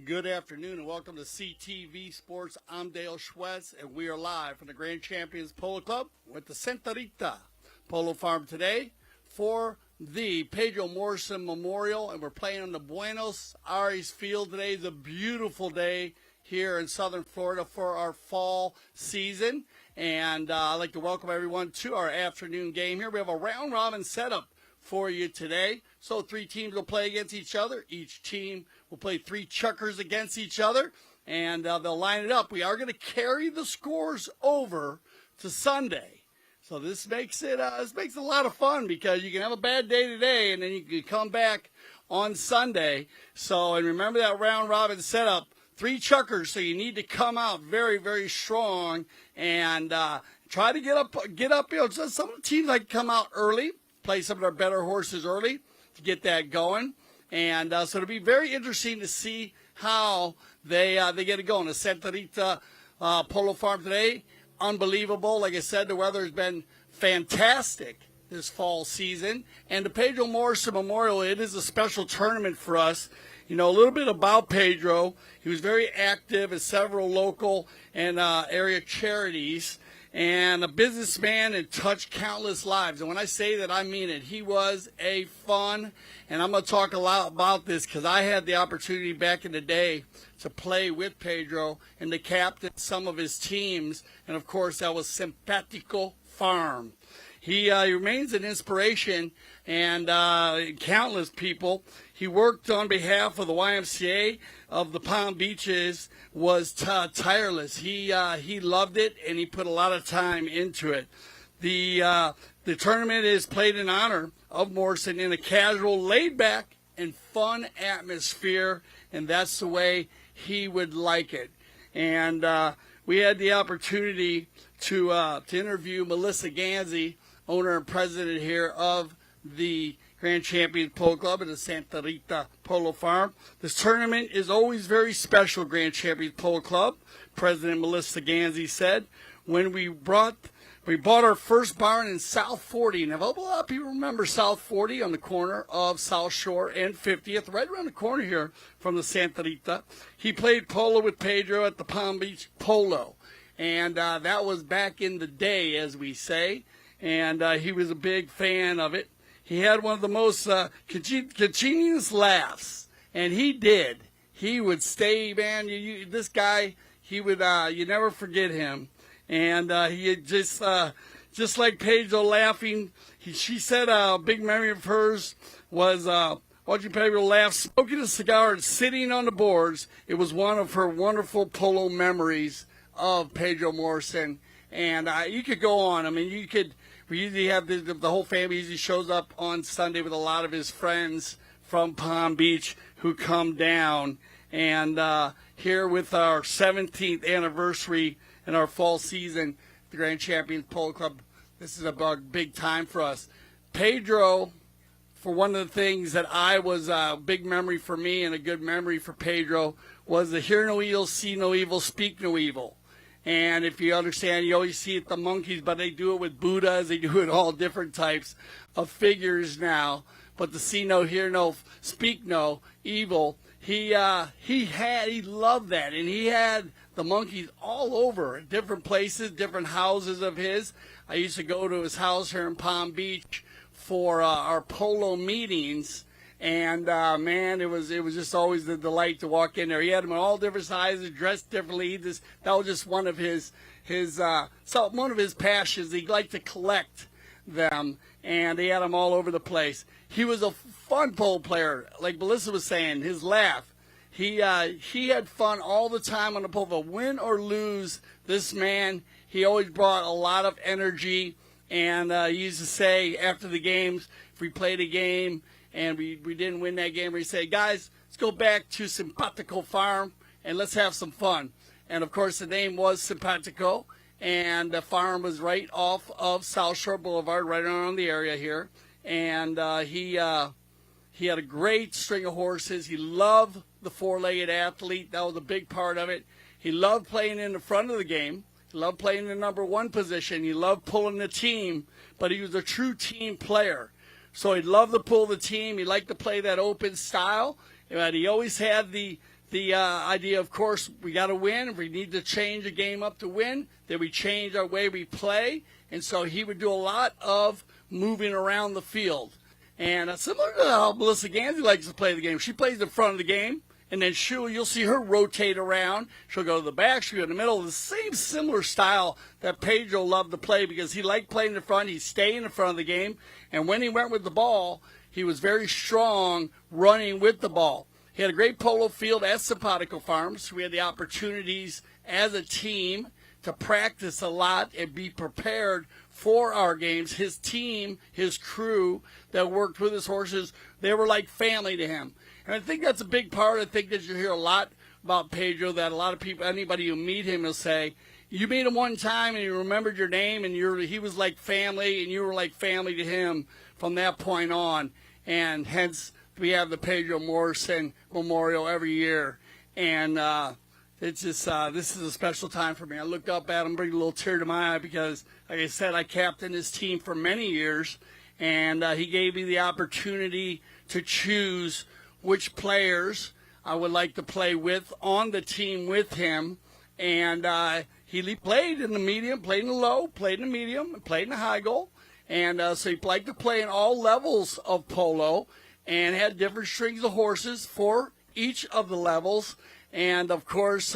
Good afternoon and welcome to CTV Sports. I'm Dale Schwetz and we are live from the Grand Champions Polo Club with the Santa Rita Polo Farm today for the Pedro Morrison Memorial, and we're playing on the Buenos Aires field today. It's a beautiful day here in southern Florida for our fall season, and I'd like to welcome everyone to our afternoon game here. We have a round robin setup for you today. So 3 teams will play against each other. Each team will play 3 chuckers against each other, and they'll line it up. We are going to carry the scores over to Sunday. So this makes it a lot of fun because you can have a bad day today, and then you can come back on Sunday. So, and remember that round robin setup, 3 chuckers, so you need to come out very, very strong and try to get up. You know, some teams like to come out early, play some of their better horses early to get that going. And so it'll be very interesting to see how they get it going. The Santa Rita Polo Farm today, unbelievable. Like I said, the weather has been fantastic this fall season. And the Pedro Morrison Memorial, it is a special tournament for us. You know, a little bit about Pedro. He was very active in several local and area charities. and a businessman and touched countless lives. And when I say that, I mean it. He was a fun, and I'm going to talk a lot about this because I had the opportunity back in the day to play with Pedro and to captain some of his teams. And, of course, that was Simpatico Farm. He remains an inspiration and countless people. He worked on behalf of the YMCA of the Palm Beaches, was tireless. He loved it, and he put a lot of time into it. The tournament is played in honor of Morrison in a casual, laid-back, and fun atmosphere, and that's the way he would like it. And we had the opportunity to interview Marc Ganzi, owner and president here of the Grand Champions Polo Club and the Santa Rita Polo Farm. This tournament is always very special, Grand Champions Polo Club. President Marc Ganzi said, when we bought our first barn in South 40. Now, a lot of people remember South 40 on the corner of South Shore and 50th, right around the corner here from the Santa Rita. He played polo with Pedro at the Palm Beach Polo. And that was back in the day, as we say. And he was a big fan of it. He had one of the most congenius laughs, and he did. He would stay, man. This guy, he would. You never forget him. And he had just like Pedro laughing. She said a big memory of hers was watching Pedro laugh, smoking a cigar, and sitting on the boards. It was one of her wonderful polo memories of Pedro Morrison. And you could go on. I mean, we usually have the whole family usually shows up on Sunday with a lot of his friends from Palm Beach who come down. And here with our 17th anniversary in our fall season, the Grand Champions Polo Club, this is a big time for us. Pedro, for one of the things that I was a big memory for me and a good memory for Pedro, was the hear no evil, see no evil, speak no evil. And if you understand, you always see it the monkeys, but they do it with Buddhas. They do it all different types of figures now. But the see no, hear no, speak no evil, he loved that. And he had the monkeys all over, different places, different houses of his. I used to go to his house here in Palm Beach for our polo meetings. And, man, it was just always a delight to walk in there. He had them in all different sizes, dressed differently. That was just one of his passions. He liked to collect them, and he had them all over the place. He was a fun polo player. Like Melissa was saying, his laugh. He had fun all the time on the polo. Win or lose, this man, he always brought a lot of energy. And he used to say after the games, if we played a game, and we didn't win that game, we say, guys, let's go back to Simpatico Farm and let's have some fun. And, of course, the name was Simpatico, and the farm was right off of South Shore Boulevard, right around the area here. And he had a great string of horses. He loved the four-legged athlete. That was a big part of it. He loved playing in the front of the game. He loved playing in the number one position. He loved pulling the team, but he was a true team player. So he loved to pull the team. He liked to play that open style. But he always had the idea, of course, we got to win. If we need to change a game up to win, then we change our way we play. And so he would do a lot of moving around the field. And similar to how Marc Ganzi likes to play the game. She plays in front of the game, and then you'll see her rotate around. She'll go to the back, she'll go to the middle. The same similar style that Pedro loved to play because he liked playing in the front. He'd stay in the front of the game. And when he went with the ball, he was very strong running with the ball. He had a great polo field at Simpatico Farms. We had the opportunities as a team to practice a lot and be prepared for our games. His team, his crew that worked with his horses, they were like family to him. And I think that's a big part. I think that you hear a lot about Pedro, that a lot of people, anybody who meet him will say, you meet him one time and he remembered your name and he was like family and you were like family to him from that point on. And hence we have the Pedro Morrison Memorial every year. And it's just, this is a special time for me. I looked up at him, bring a little tear to my eye because, like I said, I captained his team for many years. And he gave me the opportunity to choose which players I would like to play with on the team with him. And He played in the medium, played in the low, played in the medium, and played in the high goal. And so he liked to play in all levels of polo and had different strings of horses for each of the levels. And, of course,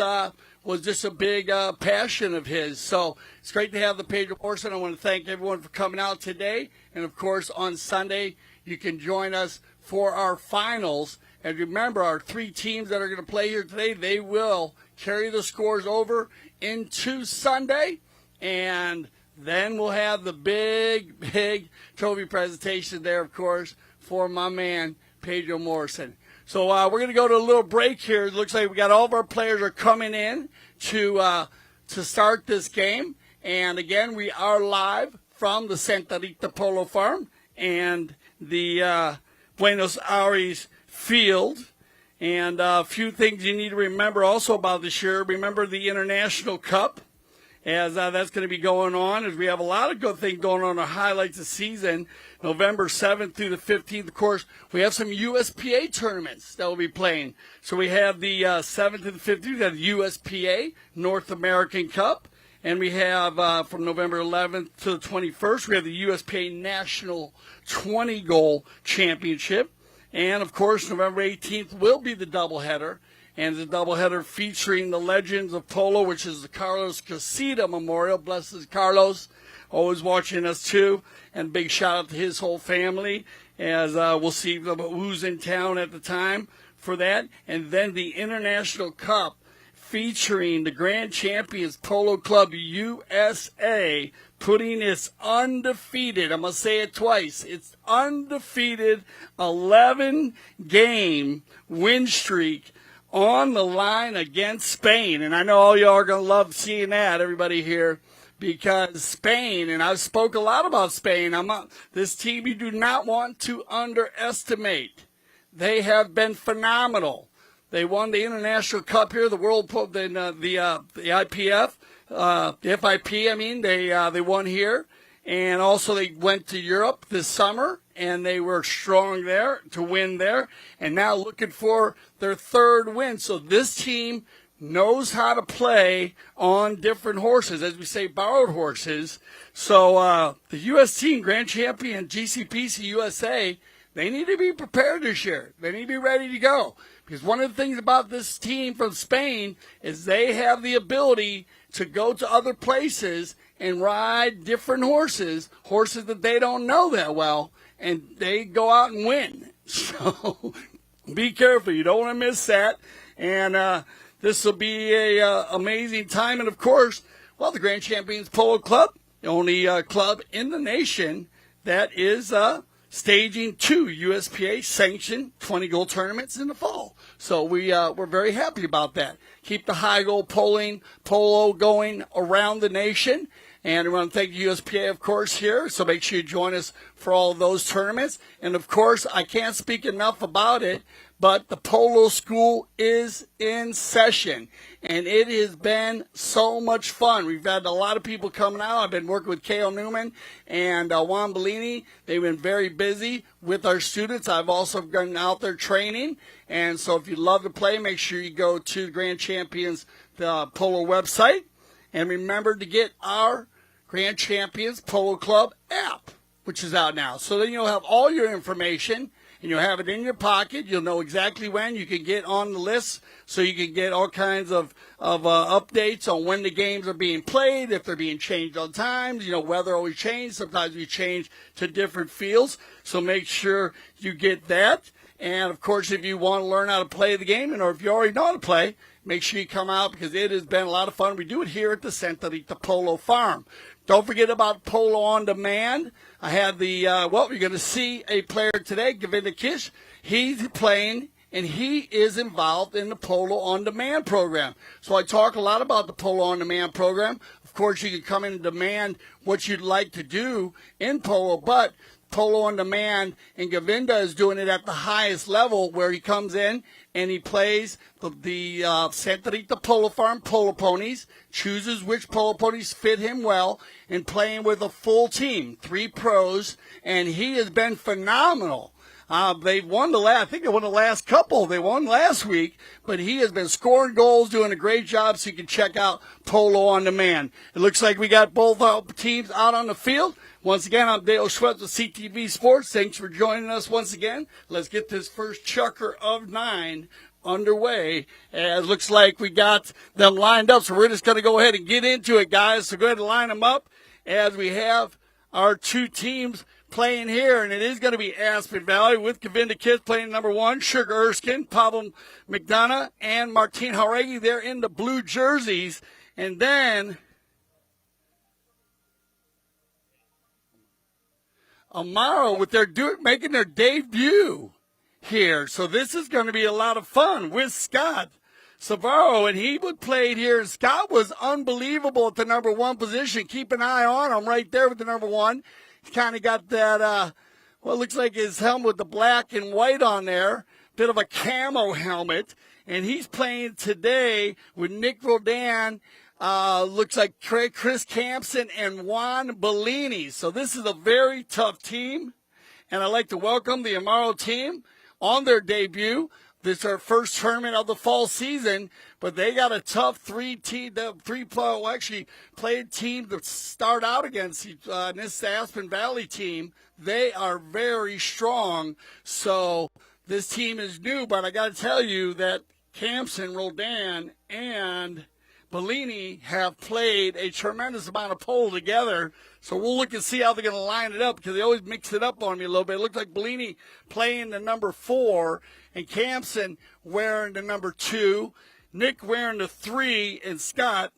was just a big passion of his. So it's great to have the Pedro Morrison. I want to thank everyone for coming out today. And, of course, on Sunday, you can join us for our finals. And remember, our 3 teams that are going to play here today, they will carry the scores over into Sunday. And then we'll have the big, big trophy presentation there, of course, for my man, Pedro Morrison. So we're going to go to a little break here. It looks like we got all of our players are coming in to start this game. And, again, we are live from the Santa Rita Polo Farm and the Buenos Aires field. And a few things you need to remember also about this year. Remember the International Cup, as that's going to be going on, as we have a lot of good things going on. Our highlights of the season, November 7th through the 15th. Of course, we have some USPA tournaments that will be playing. So we have the 7th to the 15th, we have the USPA North American Cup. And we have from November 11th to the 21st, we have the USPA National 20-Goal Championship. And, of course, November 18th will be the doubleheader. And the doubleheader featuring the Legends of Polo, which is the Carlos Casita Memorial. Blesses Carlos, always watching us too. And big shout out to his whole family, as we'll see who's in town at the time for that. And then the International Cup featuring the Grand Champions Polo Club USA, putting its undefeated, I'm going to say it twice, it's undefeated 11-game win streak on the line against Spain. And I know all y'all are going to love seeing that, everybody here, because Spain, and I've spoke a lot about Spain, this team you do not want to underestimate. They have been phenomenal. They won the International Cup here, the World, the IPF, the FIP. I mean, they won here, and also they went to Europe this summer, and they were strong there to win there, and now looking for their 3rd win. So this team knows how to play on different horses, as we say, borrowed horses. So the U.S. team, Grand Champion GCPC USA, they need to be prepared this year. They need to be ready to go. Because one of the things about this team from Spain is they have the ability to go to other places and ride different horses that they don't know that well, and they go out and win. So be careful. You don't want to miss that. And this will be a amazing time. And, of course, well, the Grand Champions Polo Club, the only club in the nation that is staging 2 USPA-sanctioned 20-goal tournaments in the fall. So we're very happy about that. Keep the high goal polo going around the nation. And we want to thank the USPA, of course, here. So make sure you join us for all of those tournaments. And, of course, I can't speak enough about it, but the Polo School is in session. And it has been so much fun. We've had a lot of people coming out. I've been working with K.O. Newman and Juan Bellini. They've been very busy with our students. I've also gone out there training. And so if you'd love to play, make sure you go to the Grand Champions Polo website. And remember to get our Grand Champions Polo Club app, which is out now. So then you'll have all your information, and you'll have it in your pocket. You'll know exactly when you can get on the list, so you can get all kinds of updates on when the games are being played, if they're being changed on times. You know, weather always changes. Sometimes we change to different fields. So make sure you get that. And, of course, if you want to learn how to play the game, or if you already know how to play, make sure you come out, because it has been a lot of fun. We do it here at the Santa Rita Polo Farm. Don't forget about Polo on Demand. I have you're going to see a player today, Govinda Kish. He's playing, and he is involved in the Polo on Demand program. So I talk a lot about the Polo on Demand program. Of course, you can come in and demand what you'd like to do in Polo, but Polo on Demand, and Govinda is doing it at the highest level, where he comes in and he plays the Santa Rita Polo Farm polo ponies, chooses which polo ponies fit him well, and playing with a full team, 3 pros, and he has been phenomenal. They've won I think they won the last couple. They won last week, but he has been scoring goals, doing a great job, so you can check out Polo on Demand. It looks like we got both teams out on the field. Once again, I'm Dale Schwetz with CTV Sports. Thanks for joining us once again. Let's get this first chukker of 9 underway. As looks like we got them lined up, so we're just going to go ahead and get into it, guys. So go ahead and line them up as we have our two teams playing here, and it is going to be Aspen Valley with Govinda Kids playing number 1, Sugar Erskine, Pablo McDonough, and Martin Jauregui. They're in the blue jerseys. And then Amaro with making their debut here. So this is going to be a lot of fun with Scott Savaro, and he played here. And Scott was unbelievable at the number 1 position. Keep an eye on him right there with the number 1. He's kind of got that, looks like his helmet with the black and white on there. Bit of a camo helmet. And he's playing today with Nic Roldan, looks like Chris Campson and Juan Bellini. So this is a very tough team. And I'd like to welcome the Amaro team on their debut. This is our first tournament of the fall season, but they got a tough played team to start out against this Aspen Valley team. They are very strong. So this team is new, but I got to tell you that Campson, Roldan, and Bellini have played a tremendous amount of polo together. So we'll look and see how they're going to line it up, because they always mix it up on me a little bit. It looks like Bellini playing the number 4, and Campson wearing the number 2, Nick wearing the 3, and Scott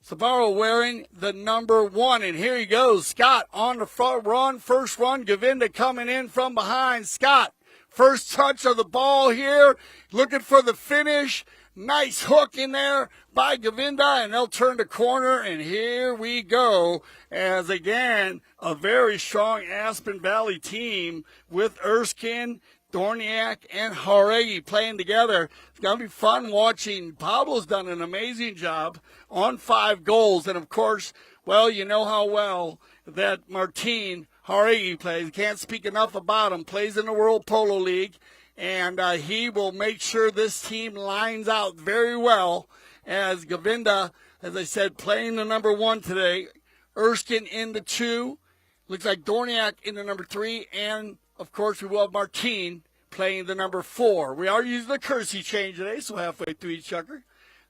Savaro wearing the number 1. And here he goes. Scott on the front run, first run. Govinda coming in from behind. Scott, first touch of the ball here, looking for the finish. Nice hook in there by Govinda, and they'll turn the corner, and here we go. As again, a very strong Aspen Valley team with Erskine, Dorniak, and Jauregui playing together. It's going to be fun watching. Pablo's done an amazing job on 5 goals, and of course, well, you know how well that Martin Jauregui plays. Can't speak enough about him. Plays in the World Polo League. And he will make sure this team lines out very well, as Govinda, as I said, playing the number 1 today. Erskine in the 2. Looks like Dorniak in the number 3. And, of course, we will have Martin playing the number 4. We are using the courtesy change today, so halfway through each chukker,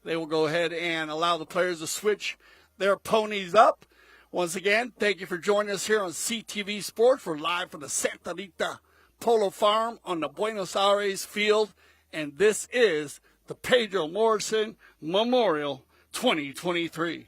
they will go ahead and allow the players to switch their ponies up. Once again, thank you for joining us here on CTV Sports. We're live from the Santa Rita Polo Farm on the Buenos Aires field, and this is the Pedro Morrison Memorial 2023.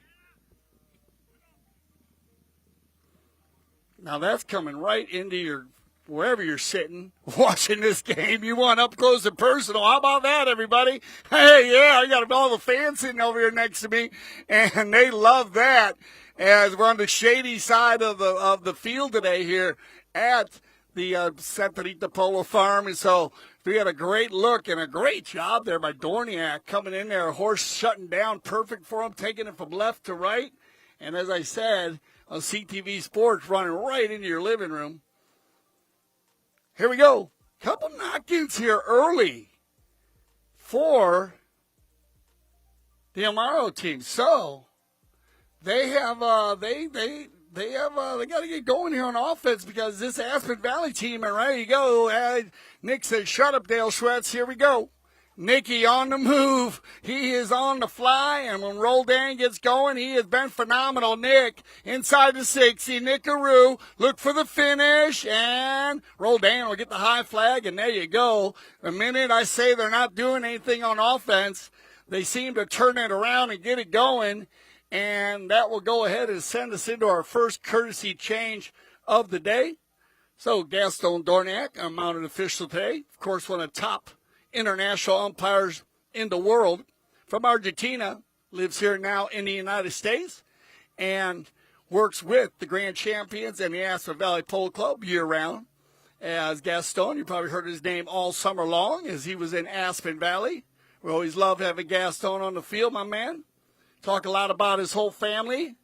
Now that's coming right into wherever you're sitting watching this game. You want up close and personal. How about that, everybody? Hey, yeah, I got all the fans sitting over here next to me, and they love that, as we're on the shady side of the field today here at the Santa Rita Polo Farm. And so we had a great look and a great job there by Dorniak coming in there. A horse shutting down perfect for him, taking it from left to right. And as I said, on CTV Sports, running right into your living room. Here we go. Couple knock-ins here early for the Amaro team. So they have they got to get going here on offense, because this Aspen Valley team, and ready to go. Nick says, shut up, Dale Schwetz. Here we go. Nicky on the move. He is on the fly, and when Roldan gets going, he has been phenomenal. Nick inside the 60. Nickaroo, look for the finish, and Roldan will get the high flag, and there you go. The minute I say they're not doing anything on offense, they seem to turn it around and get it going. And that will go ahead and send us into our first courtesy change of the day. So Gaston Dorniak, our mounted official today. Of course, one of the top international umpires in the world. From Argentina, lives here now in the United States, and works with the Grand Champions and the Aspen Valley Polo Club year-round. As Gaston, you probably heard his name all summer long, as he was in Aspen Valley. We always love having Gaston on the field, my man. Talk a lot about his whole family.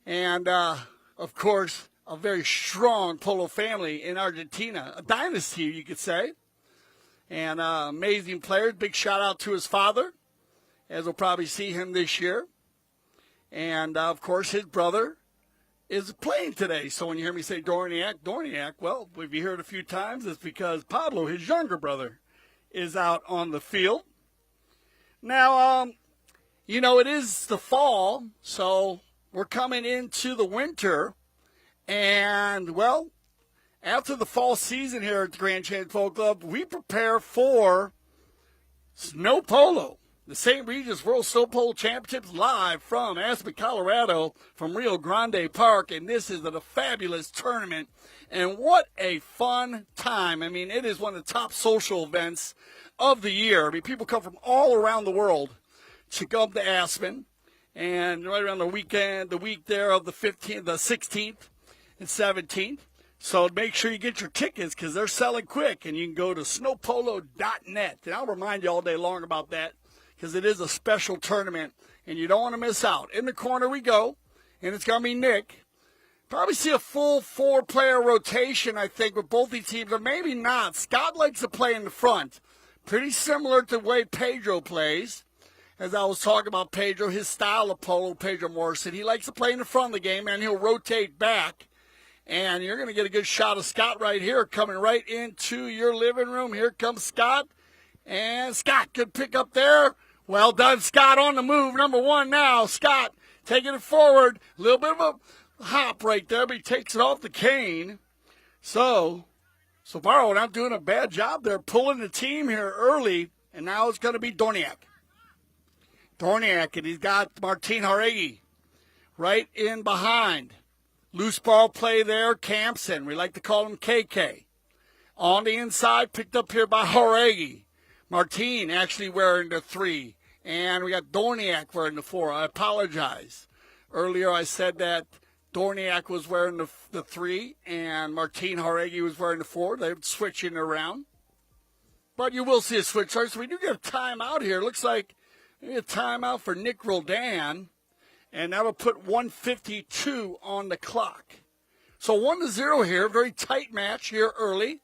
And, of course, a very strong polo family in Argentina, a dynasty, you could say. And amazing players. Big shout out to his father, as we'll probably see him this year. And, of course, his brother is playing today. So when you hear me say Dorniak, well, if you heard it a few times, it's because Pablo, his younger brother, is out on the field. Now, it is the fall, so we're coming into the winter. And, well, after the fall season here at the Grand Champions Polo Club, we prepare for snow polo. The St. Regis World Snow Polo Championships live from Aspen, Colorado, from Rio Grande Park. And this is a fabulous tournament. And what a fun time. I mean, it is one of the top social events of the year. I mean, people come from all around the world to come to Aspen. And right around the week there of the 15th, the 16th and 17th. So make sure you get your tickets because they're selling quick. And you can go to snowpolo.net. And I'll remind you all day long about that, because it is a special tournament, and you don't want to miss out. In the corner we go, and it's going to be Nic. Probably see a full four-player rotation, I think, with both these teams, or maybe not. Scott likes to play in the front. Pretty similar to the way Pedro plays. As I was talking about Pedro, his style of polo, Pedro Morrison, he likes to play in the front of the game, and he'll rotate back. And you're going to get a good shot of Scott right here, coming right into your living room. Here comes Scott, and Scott could pick up there. Well done, Scott, on the move. Number one now. Scott taking it forward. A little bit of a hop right there, but he takes it off the cane. So Barrow not doing a bad job there, pulling the team here early, and now it's going to be Dorniak, and he's got Martin Jauregui right in behind. Loose ball play there, Campson. We like to call him KK. On the inside, picked up here by Jauregui. Martin actually wearing the 3. And we got Dorniak wearing the 4. I apologize. Earlier I said that Dorniak was wearing the 3 and Martin Jauregui was wearing the 4. They're switching around. But you will see a switch. So we do get a timeout here. Looks like we get a timeout for Nic Roldan. And that'll put 1:52 on the clock. So 1-0 here. Very tight match here early.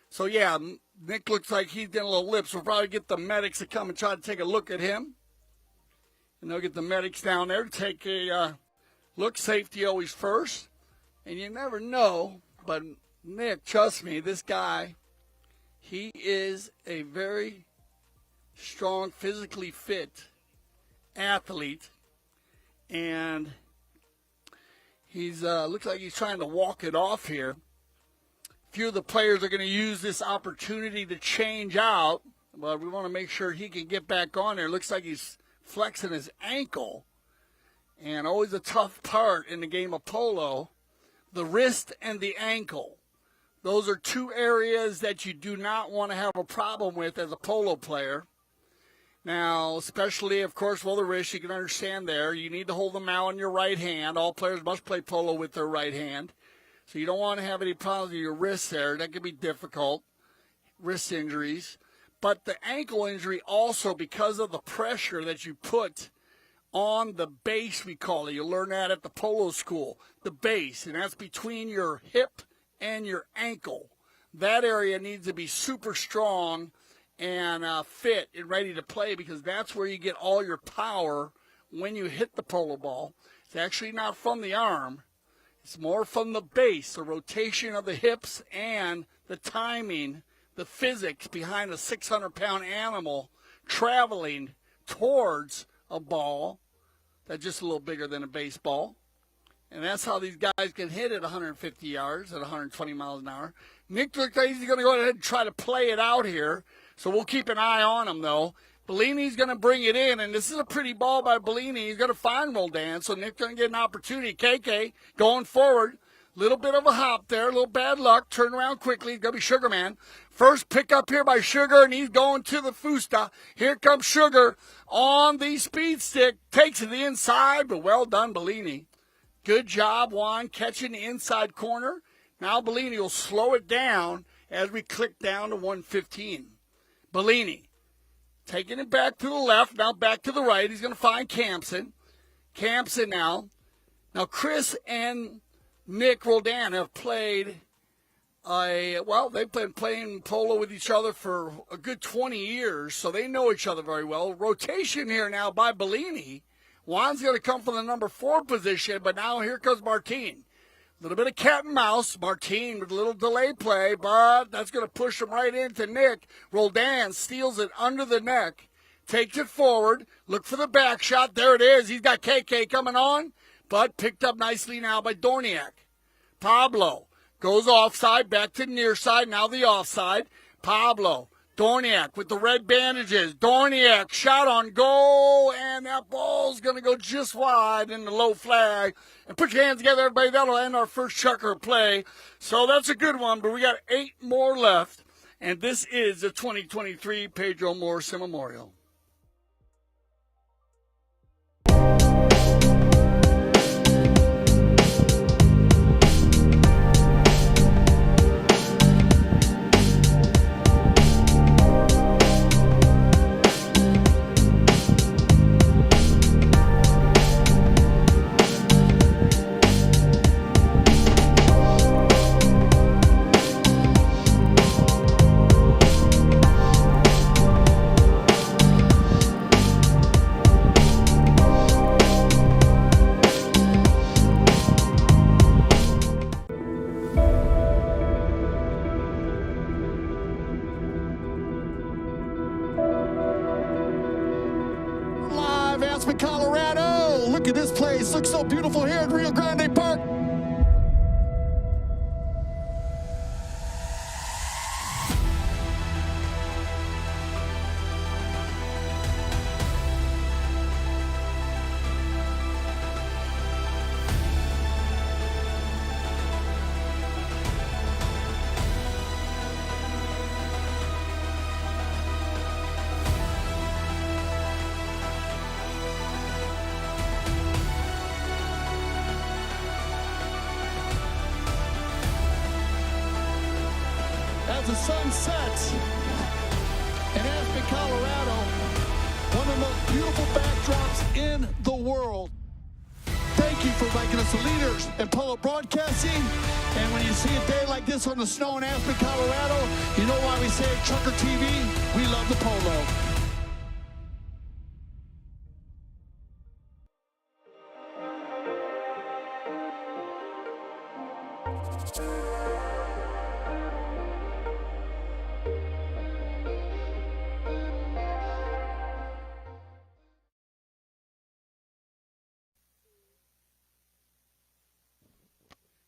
So, yeah, Nic looks like he's getting a little lips. We'll probably get the medics to come and try to take a look at him. And they'll get the medics down there to take a look. Safety always first. And you never know, but Nic, trust me, this guy, he is a very strong, physically fit athlete. And he's looks like he's trying to walk it off here. Few of the players are going to use this opportunity to change out, but we want to make sure he can get back on there. Looks like he's flexing his ankle, and always a tough part in the game of polo, the wrist and the ankle. Those are two areas that you do not want to have a problem with as a polo player. Now, especially, of course, the wrist, you can understand there. You need to hold them out in your right hand. All players must play polo with their right hand. So you don't want to have any problems with your wrist there. That can be difficult, wrist injuries. But the ankle injury also, because of the pressure that you put on the base, we call it. You learn that at the polo school, the base. And that's between your hip and your ankle. That area needs to be super strong and fit and ready to play, because that's where you get all your power when you hit the polo ball. It's actually not from the arm. It's more from the base, the rotation of the hips and the timing, the physics behind a 600-pound animal traveling towards a ball that's just a little bigger than a baseball. And that's how these guys can hit at 150 yards at 120 miles an hour. Nic looks like he's going to go ahead and try to play it out here. So we'll keep an eye on him, though. Bellini's going to bring it in, and this is a pretty ball by Bellini. He's going to find Roldan, so Nic's going to get an opportunity. KK going forward. Little bit of a hop there, a little bad luck. Turn around quickly. It's going to be Sugar Man. First pick up here by Sugar, and he's going to the Fusta. Here comes Sugar on the speed stick. Takes it to the inside, but well done, Bellini. Good job, Juan, catching the inside corner. Now Bellini will slow it down as we click down to 115. Bellini taking it back to the left, now back to the right. He's going to find Campson. Campson now. Now Chris and Nic Roldan have played they've been playing polo with each other for a good 20 years, so they know each other very well. Rotation here now by Bellini. Juan's going to come from the number 4 position, but now here comes Martin. A little bit of cat and mouse. Martin with a little delay play, but that's going to push him right into Nic. Roldan steals it under the neck, takes it forward, look for the back shot. There it is. He's got KK coming on, but picked up nicely now by Dorniak. Pablo goes offside, back to the near side, now the offside. Pablo, Dorniak with the red bandages. Dorniak, shot on goal, and that ball's going to go just wide in the low flag. And put your hands together, everybody. That'll end our first chucker play. So that's a good one, but we got 8 more left. And this is the 2023 Pedro Morrison Memorial. Aspen, Colorado. Look at this place. Looks so beautiful here at Rio Grande Park. As the sun sets in Aspen, Colorado, one of the most beautiful backdrops in the world. Thank you for making us the leaders in polo broadcasting. And when you see a day like this on the snow in Aspen, Colorado, you know why we say Trucker TV, we love the polo.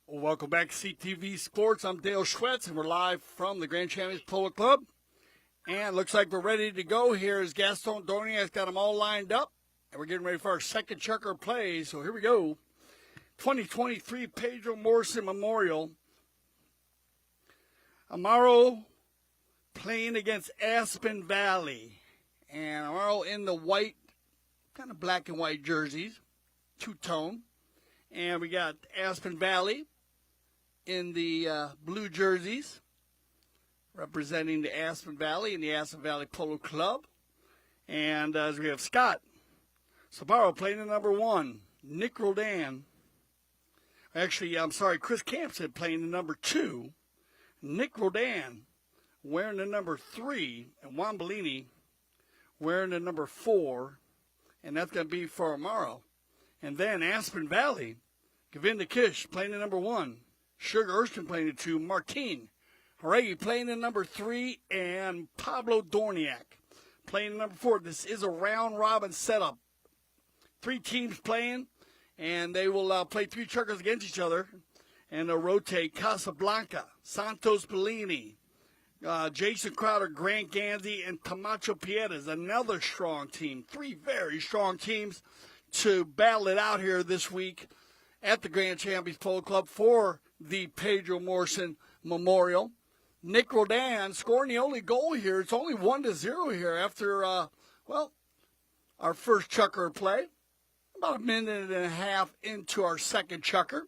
Welcome back to CTV Sports. I'm Dale Schwetz, and we're live from the Grand Champions Polo Club. And looks like we're ready to go here as Gaston Dorniak's got them all lined up. And we're getting ready for our second chucker play. So here we go. 2023 Pedro Morrison Memorial. Amaro playing against Aspen Valley. And Amaro in the white, kind of black and white jerseys, two-tone. And we got Aspen Valley in the blue jerseys, representing the Aspen Valley and the Aspen Valley Polo Club. And as we have Scott Sabaro playing the number 1, Nic Roldan. Actually, I'm sorry, Chris Campson playing the number 2, Nic Roldan wearing the number 3, and Juan Bellini wearing the number 4, and that's going to be for Amaro. And then Aspen Valley, Govinda Kish playing the number 1. Sugar Erskine playing the 2. Martin Jauregui playing the number 3. And Pablo Dorniak playing the number 4. This is a round-robin setup. 3 teams playing, and they will play 3 chuckers against each other. And they'll rotate Casablanca, Santos Bellini, Jason Crowder, Grant Ganzi, and Tomacho Pieres, another strong team. 3 very strong teams to battle it out here this week at the Grand Champions Polo Club for the Pedro Morrison Memorial. Nic Roldan scoring the only goal here. It's only 1-0 here after, our first chucker play. About a minute and a half into our second chucker.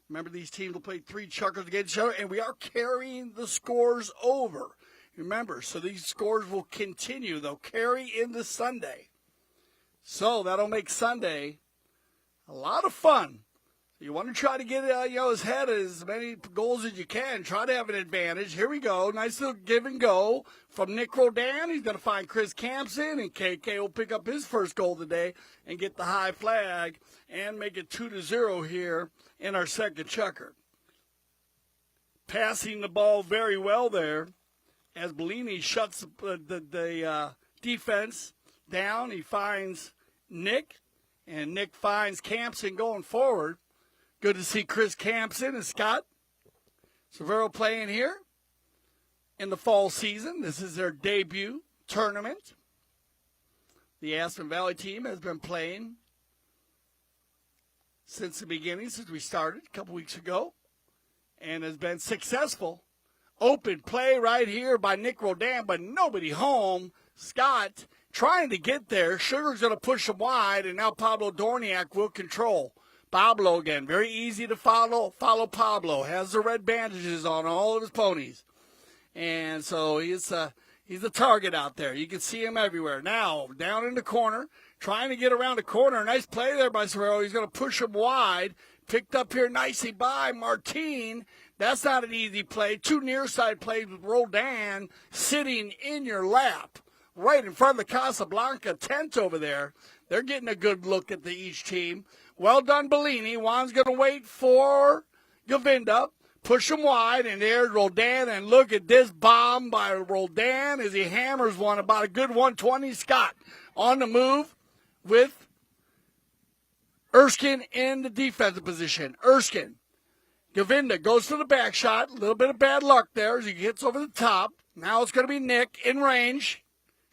Remember, these teams will play 3 chuckers against each other, and we are carrying the scores over. Remember, so these scores will continue. They'll carry into Sunday. So that'll make Sunday a lot of fun You want to try to get his head as many goals as you can. Try to have an advantage. Here we go. Nice little give and go from Nic Roldan. He's going to find Chris Campson, and KK will pick up his first goal today and get the high flag and make it 2-0 here in our second chukker. Passing the ball very well there as Bellini shuts the defense down. He finds Nick, and Nick finds Campson going forward. Good to see Chris Campson and Scott Severo playing here in the fall season. This is their debut tournament. The Aspen Valley team has been playing since the beginning, since we started a couple weeks ago, and has been successful. Open play right here by Nic Roldan, but nobody home. Scott trying to get there. Sugar's going to push him wide, and now Pablo Dorniak will control. Pablo again, very easy to follow. Follow Pablo. Has the red bandages on all of his ponies. And so he's a target out there. You can see him everywhere. Now, down in the corner, trying to get around the corner. Nice play there by Severo. He's going to push him wide. Picked up here nicely by Martin. That's not an easy play. Two near side plays with Roldan sitting in your lap. Right in front of the Casablanca tent over there. They're getting a good look at each team. Well done, Bellini. Juan's going to wait for Govinda. Push him wide, and there's Roldan. And look at this bomb by Roldan as he hammers one about a good 120. Scott on the move with Erskine in the defensive position. Erskine. Govinda goes to the back shot. A little bit of bad luck there as he gets over the top. Now it's going to be Nick in range.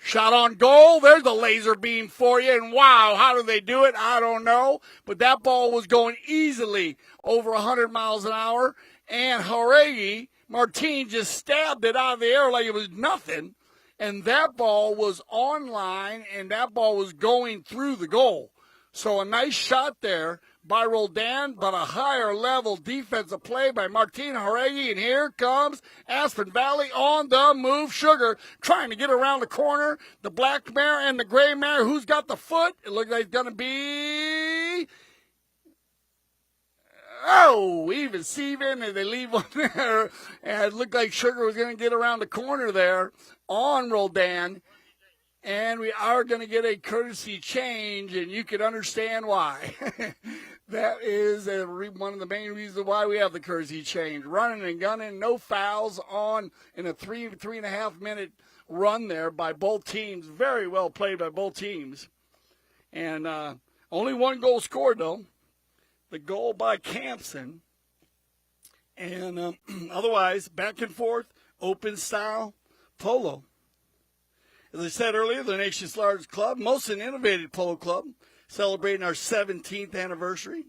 Shot on goal. There's the laser beam for you. And wow, how do they do it? I don't know. But that ball was going easily over 100 miles an hour. And Jauregui, Martin just stabbed it out of the air like it was nothing. And that ball was on line, and that ball was going through the goal. So a nice shot there by Roldan, but a higher level defensive play by Martin Jauregui. And here comes Aspen Valley on the move. Sugar trying to get around the corner. The black mare and the gray mare. Who's got the foot? It looks like it's going to be... Oh, even Steven, and they leave one there. And it looked like Sugar was going to get around the corner there on Roldan. And we are going to get a courtesy change, and you can understand why. That is one of the main reasons why we have the courtesy change. Running and gunning, no fouls on in a 3.5 minute run there by both teams. Very well played by both teams. And only one goal scored, though. The goal by Campson. And otherwise, back and forth, open style, polo. As I said earlier, the nation's largest club, most innovative polo club, celebrating our 17th anniversary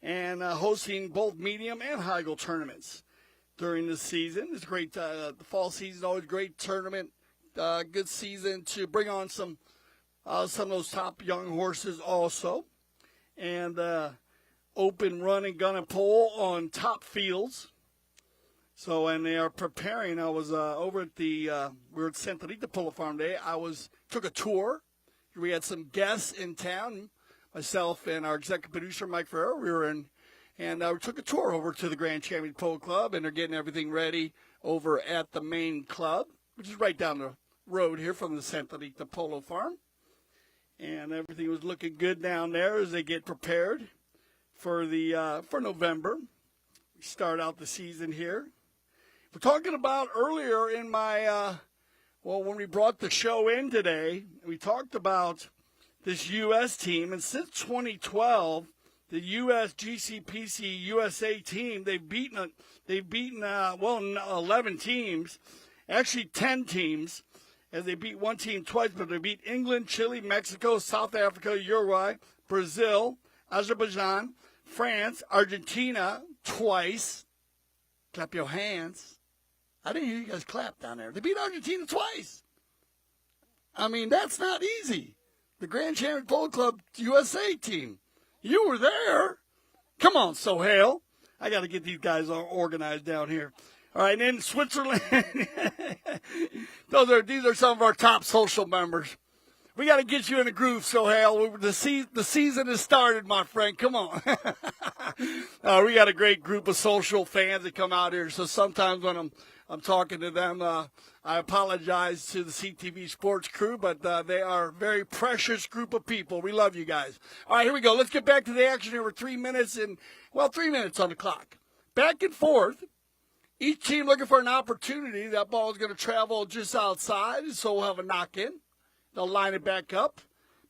and hosting both medium and high goal tournaments during the season. It's great. The fall season, always great tournament. Good season to bring on some of those top young horses also. And open run and gun and pole on top fields. So, and they are preparing. I was over at we were at Santa Rita Polo Farm Day. Took a tour. We had some guests in town, myself and our executive producer, Mike Ferrer. We were in, and we took a tour over to the Grand Champion Polo Club, and they're getting everything ready over at the main club, which is right down the road here from the Santa Rita Polo Farm. And everything was looking good down there as they get prepared for for November. We start out the season here. We're talking about earlier in my, when we brought the show in today, we talked about this U.S. team. And since 2012, the U.S. GCPC USA team, they've beaten 11 teams, actually 10 teams, as they beat one team twice, but they beat England, Chile, Mexico, South Africa, Uruguay, Brazil, Azerbaijan, France, Argentina twice. Clap your hands. I didn't hear you guys clap down there. They beat Argentina twice. I mean, that's not easy. The Grand Champion Polo Club USA team. You were there. Come on, Sohail. I got to get these guys all organized down here. All right, and in Switzerland, these are some of our top social members. We got to get you in the groove, Sohail. The season has started, my friend. Come on. We got a great group of social fans that come out here. So sometimes when I'm talking to them, I apologize to the CTV Sports crew, but they are a very precious group of people. We love you guys. All right, here we go. Let's get back to the action here with 3 minutes on the clock. Back and forth. Each team looking for an opportunity. That ball is going to travel just outside, so we'll have a knock-in. They'll line it back up.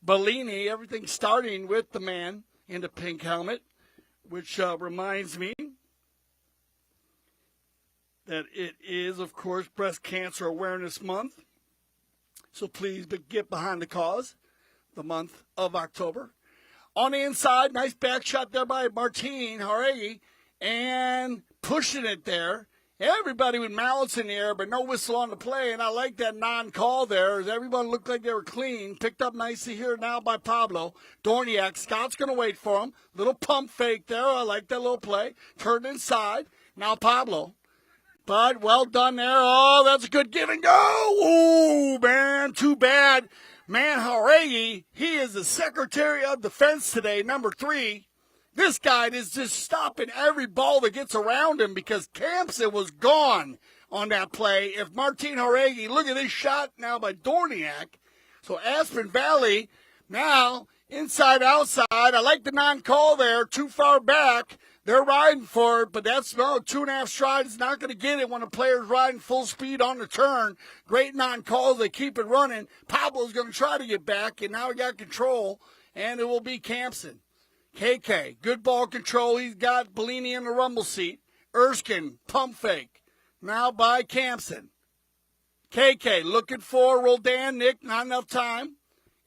Bellini, everything starting with the man in the pink helmet, which reminds me that it is, of course, Breast Cancer Awareness Month. So please get behind the cause, the month of October. On the inside, nice back shot there by Martin Jauregui, and pushing it there. Everybody with mallets in the air, but no whistle on the play, and I like that non-call there. As everyone looked like they were clean. Picked up nicely here now by Pablo. Dorniak, Scott's going to wait for him. Little pump fake there. I like that little play. Turned inside. Now Pablo. But well done there. Oh, that's a good give and go. Ooh, man, too bad. Man, Jauregui, he is the Secretary of Defense today, number 3. This guy is just stopping every ball that gets around him because Campson was gone on that play. If Martin Jauregui, look at this shot now by Dorniak. So Aspen Valley now inside, outside. I like the non-call there, too far back. They're riding for it, but that's 2.5 strides. Not going to get it when a player's riding full speed on the turn. Great non-calls. They keep it running. Pablo's going to try to get back, and now he got control, and it will be Campson. KK, good ball control. He's got Bellini in the rumble seat. Erskine, pump fake. Now by Campson. KK looking for Roldan. Nic, not enough time.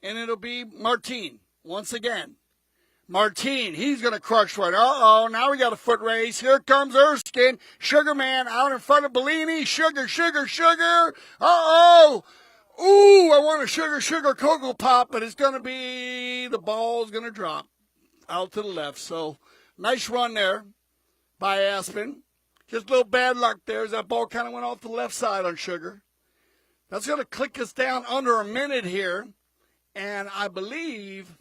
And it'll be Martin once again. Martin, he's going to crush one. Uh-oh, now we got a foot race. Here comes Erskine. Sugarman out in front of Bellini. Sugar. Uh-oh. Ooh, I want a sugar Cocoa Pop, but it's going to be, the ball's going to drop out to the left. So nice run there by Aspen. Just a little bad luck there as that ball kind of went off the left side on Sugar. That's going to click us down under a minute here. And I believe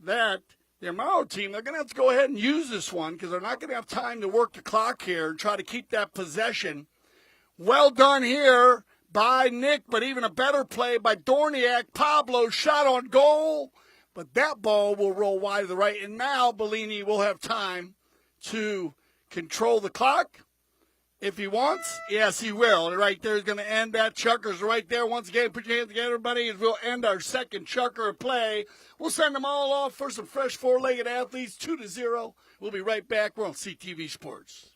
that the Amaro team, they're going to have to go ahead and use this one because they're not going to have time to work the clock here and try to keep that possession. Well done here by Nic, but even a better play by Dorniak. Pablo shot on goal. But that ball will roll wide to the right. And now Bellini will have time to control the clock if he wants. Yes, he will. Right there is going to end that. Chuckers right there. Once again, put your hands together, everybody, as we'll end our second Chucker play. We'll send them all off for some fresh four-legged athletes, 2-0. We'll be right back. We're on CTV Sports.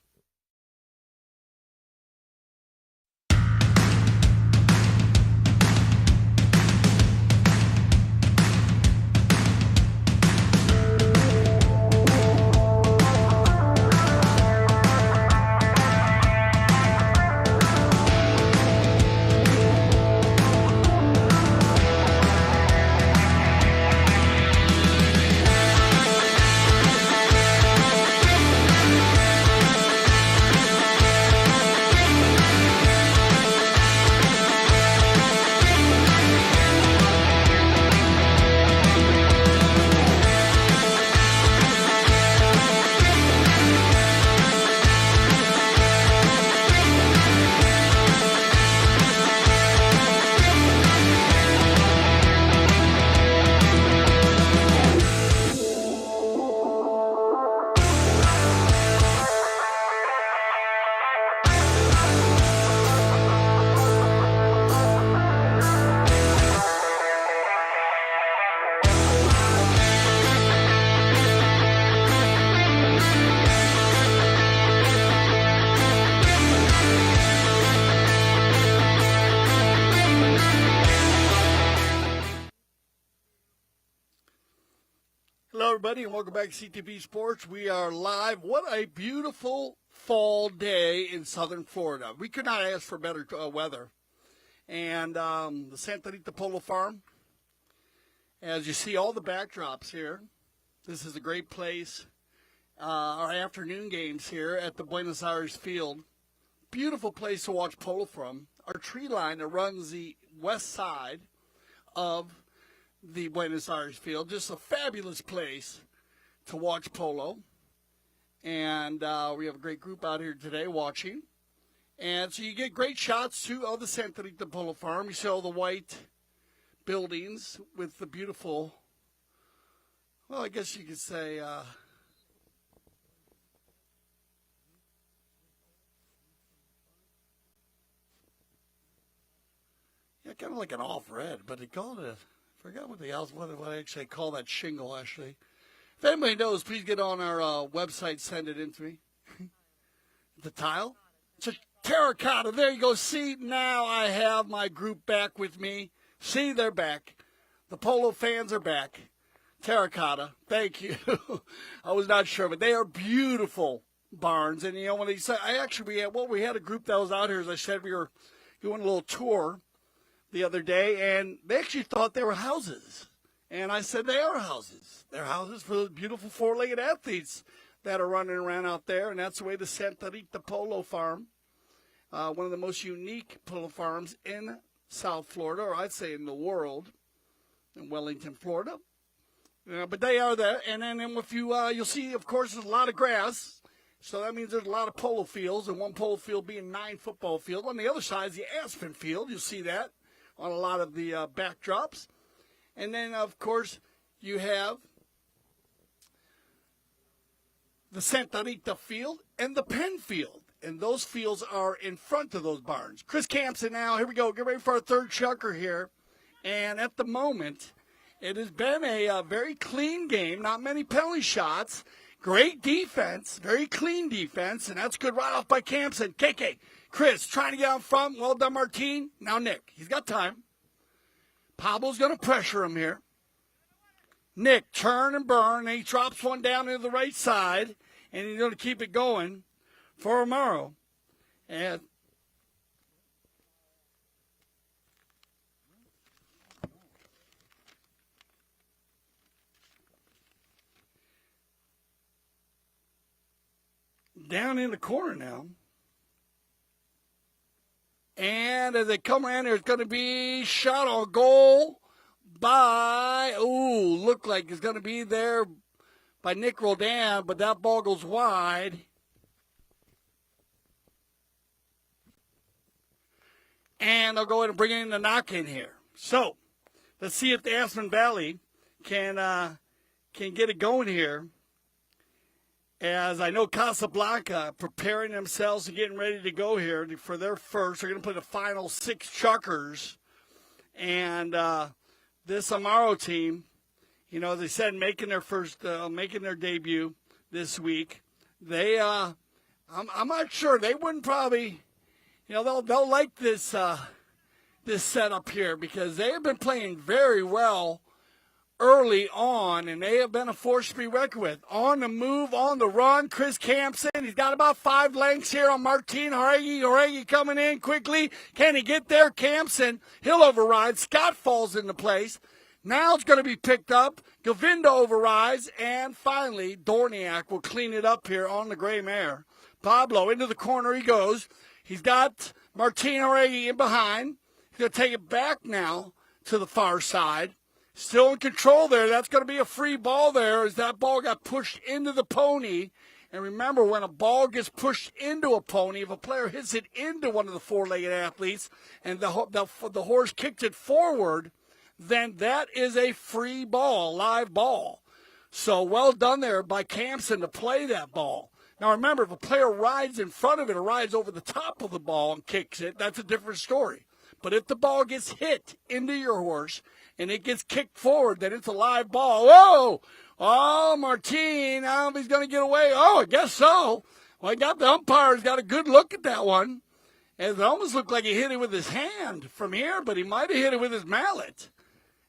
Everybody, and welcome back to CTV Sports. We are live. What a beautiful fall day in southern Florida. We could not ask for better weather. And the Santa Rita Polo Farm, as you see all the backdrops here, this is a great place. Our afternoon games here at the Buenos Aires field. Beautiful place to watch polo from. Our tree line that runs the west side of the Buenos Aires field. Just a fabulous place to watch polo. And we have a great group out here today watching. And so you get great shots, too, of the Santa Rita Polo Farm. You see all the white buildings with the beautiful, well, I guess you could say, yeah, kind of like an off-red, but they called it, I forgot what I actually call that shingle, actually. If anybody knows, please get on our website, send it in to me. The tile? It's a terracotta. There you go. See, now I have my group back with me. See, they're back. The polo fans are back. Terracotta. Thank you. I was not sure, but they are beautiful barns. And, you know, when they said, we had a group that was out here, as I said, we were doing a little tour the other day, and they actually thought they were houses. And I said, they are houses. They're houses for the beautiful four-legged athletes that are running around out there, and that's the way the Santa Rita Polo Farm, one of the most unique polo farms in South Florida, or I'd say in the world, in Wellington, Florida. But they are there, and then if you'll see, of course, there's a lot of grass, so that means there's a lot of polo fields, and one polo field being 9 football fields. On the other side is the Aspen field. You'll see that on a lot of the backdrops. And then, of course, you have the Santa Rita field and the Penn field. And those fields are in front of those barns. Chris Campson now, here we go. Get ready for our third chucker here. And at the moment, it has been a very clean game. Not many penalty shots. Great defense. Very clean defense. And that's good right off by Campson. KK, Chris, trying to get out front. Well done, Martine. Now Nick. He's got time. Pablo's going to pressure him here. Nick, turn and burn. And he drops one down to the right side. And he's going to keep it going for Amaro. And down in the corner now. And as they come around, there's going to be shot on goal by, look like it's going to be there by Nic Roldan, but that ball goes wide. And they'll go ahead and bring in the knock in here. So let's see if the Aspen Valley can get it going here. As I know Casablanca preparing themselves and getting ready to go here for their first. They're going to play the final 6 chuckers. And this Amaro team, you know, as I said, making their debut this week. They, I'm not sure. They wouldn't probably, you know, they'll like this this setup here because they have been playing very well early on, and they have been a force to be reckoned with. On the move, on the run, Chris Campson. He's got about 5 lengths here on Martin Jauregui. Jauregui coming in quickly. Can he get there? Campson, he'll override. Scott falls into place. Now it's going to be picked up. Govinda overrides, and finally, Dorniak will clean it up here on the gray mare. Pablo into the corner he goes. He's got Martin Jauregui in behind. He's going to take it back now to the far side. Still in control there. That's going to be a free ball there as that ball got pushed into the pony. And remember, when a ball gets pushed into a pony, if a player hits it into one of the four-legged athletes and the horse kicked it forward, then that is a free ball, live ball. So well done there by Campson to play that ball. Now remember, if a player rides in front of it or rides over the top of the ball and kicks it, that's a different story. But if the ball gets hit into your horse and it gets kicked forward, then it's a live ball. Whoa! Oh, Martin, I don't know if he's going to get away. Oh, I guess so. Well, the umpire's got a good look at that one. And it almost looked like he hit it with his hand from here, but he might have hit it with his mallet.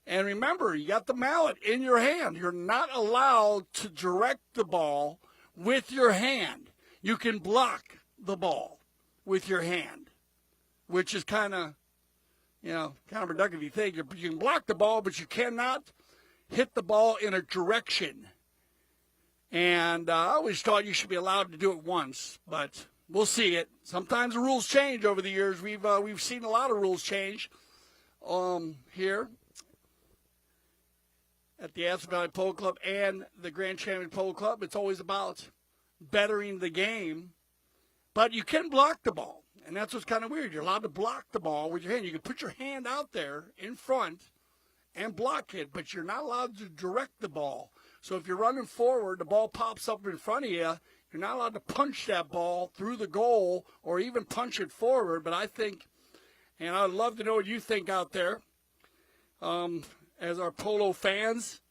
And remember, you got the mallet in your hand. You're not allowed to direct the ball with your hand. You can block the ball with your hand, which is kind of reductive. You think you can block the ball, but you cannot hit the ball in a direction. And I always thought you should be allowed to do it once, but we'll see it. Sometimes the rules change over the years. We've seen a lot of rules change here. at the Aspen Valley Polo Club and the Grand Champion Polo Club. It's always about bettering the game. But you can block the ball, and that's what's kind of weird. You're allowed to block the ball with your hand. You can put your hand out there in front and block it, but you're not allowed to direct the ball. So if you're running forward, the ball pops up in front of you, you're not allowed to punch that ball through the goal or even punch it forward. But I think, and I'd love to know what you think out there, as our polo fans,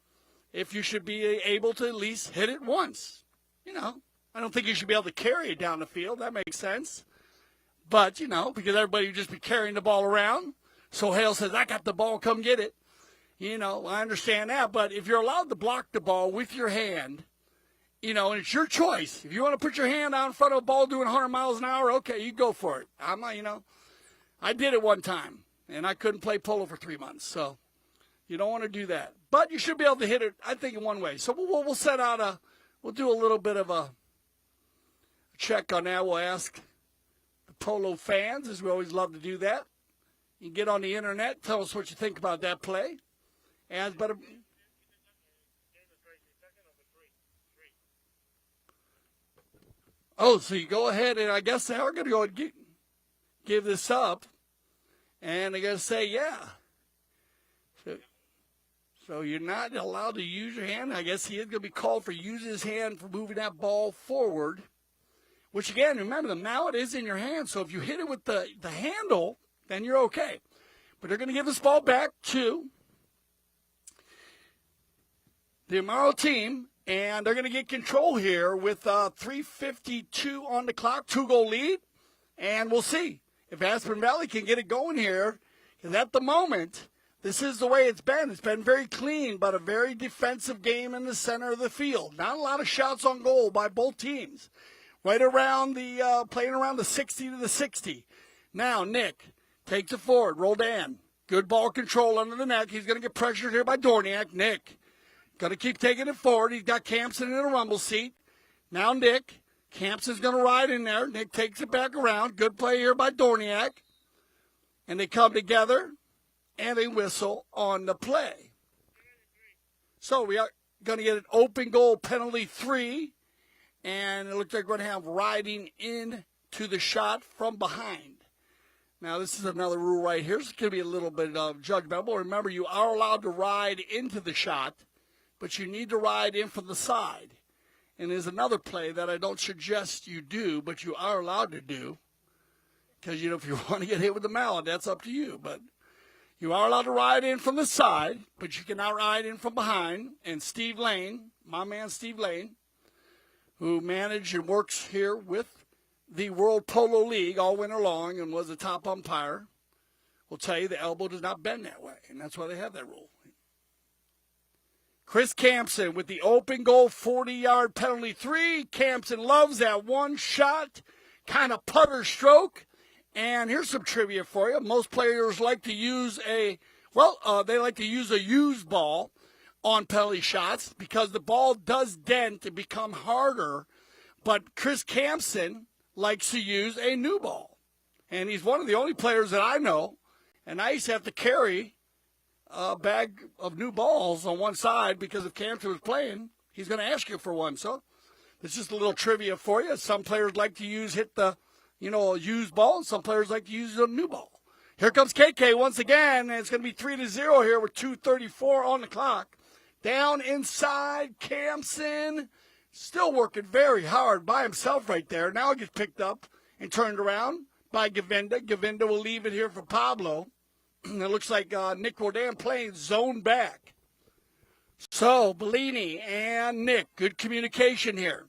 if you should be able to at least hit it once. You know, I don't think you should be able to carry it down the field. That makes sense. But, you know, because everybody would just be carrying the ball around. So Hale says, I got the ball, come get it. You know, I understand that. But if you're allowed to block the ball with your hand, you know, and it's your choice. If you want to put your hand out in front of a ball doing 100 miles an hour, okay, you go for it. I'm not, you know, I did it one time, and I couldn't play polo for 3 months. So you don't want to do that. But you should be able to hit it, I think, in one way. So we'll set out we'll do a little bit of a check on that. We'll ask the polo fans, as we always love to do that. You can get on the internet, tell us what you think about that play. Oh, so you go ahead, and I guess they are going to go and give this up, and they're going to say, yeah. So you're not allowed to use your hand. I guess he is going to be called for using his hand for moving that ball forward, which, again, remember, the mallet is in your hand, so if you hit it with the handle, then you're okay. But they're going to give this ball back to the Amaro team, and they're going to get control here with 3:52 on the clock, 2-goal lead, and we'll see if Aspen Valley can get it going here, because at the moment, this is the way it's been. It's been very clean, but a very defensive game in the center of the field. Not a lot of shots on goal by both teams. Right around playing around the 60 to the 60. Now, Nic takes it forward. Roldan, good ball control under the neck. He's going to get pressured here by Dorniak. Nic going to keep taking it forward. He's got Campson in a rumble seat. Now Nic. Campson's going to ride in there. Nic takes it back around. Good play here by Dorniak. And they come together, and they whistle on the play. So we are going to get an open goal penalty 3. And it looks like we're going to have riding into the shot from behind. Now, this is another rule right here. It's going to be a little bit judgmental. Remember, you are allowed to ride into the shot, but you need to ride in from the side. And there's another play that I don't suggest you do, but you are allowed to do. Because, you know, if you want to get hit with the mallet, that's up to you. But you are allowed to ride in from the side, but you cannot ride in from behind. And Steve Lane, my man Steve Lane, who managed and works here with the World Polo League all winter long and was a top umpire, will tell you the elbow does not bend that way, and that's why they have that rule. Chris Campson with the open goal, 40-yard penalty 3. Campson loves that one shot, kind of putter stroke. And here's some trivia for you. Most players like to use they like to use a used ball on penalty shots because the ball does dent and become harder. But Chris Campson likes to use a new ball. And he's one of the only players that I know. And I used to have to carry a bag of new balls on one side because if Campson was playing, he's going to ask you for one. So it's just a little trivia for you. Some players like to hit the, a used ball, and some players like to use a new ball. Here comes KK once again, and it's going to be 3-0 here with 2:34 on the clock. Down inside, Campson, still working very hard by himself right there. Now it gets picked up and turned around by Govinda. Govinda will leave it here for Pablo. It looks like Nic Roldan playing zone back. So, Bellini and Nic, good communication here.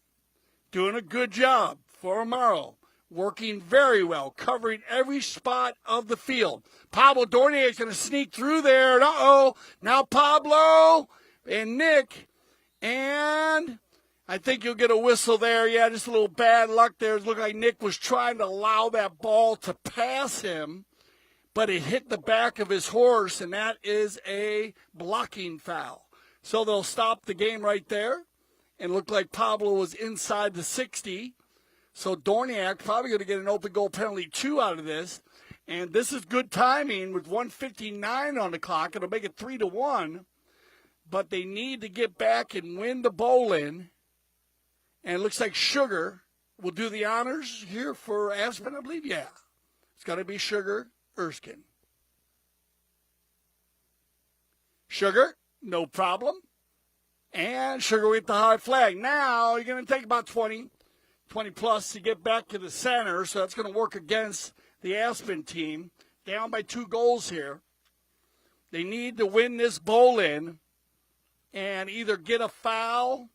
Doing a good job for Amaro. Working very well, covering every spot of the field. Pablo Dornier is going to sneak through there. Uh-oh. Now Pablo and Nic. And I think you'll get a whistle there. Yeah, just a little bad luck there. It looked like Nic was trying to allow that ball to pass him, but it hit the back of his horse, and that is a blocking foul. So they'll stop the game right there. And looked like Pablo was inside the 60. So Dorniak probably going to get an open goal penalty 2 out of this. And this is good timing with 1:59 on the clock. It'll make it 3-1. but they need to get back and win the bowl-in. And it looks like Sugar will do the honors here for Aspen, I believe. Yeah, it's got to be Sugar Erskine. Sugar, no problem. And Sugar with the high flag. Now you're going to take about 20 plus to get back to the center, so that's going to work against the Aspen team. Down by 2 goals here. They need to win this bowl-in and either get a foul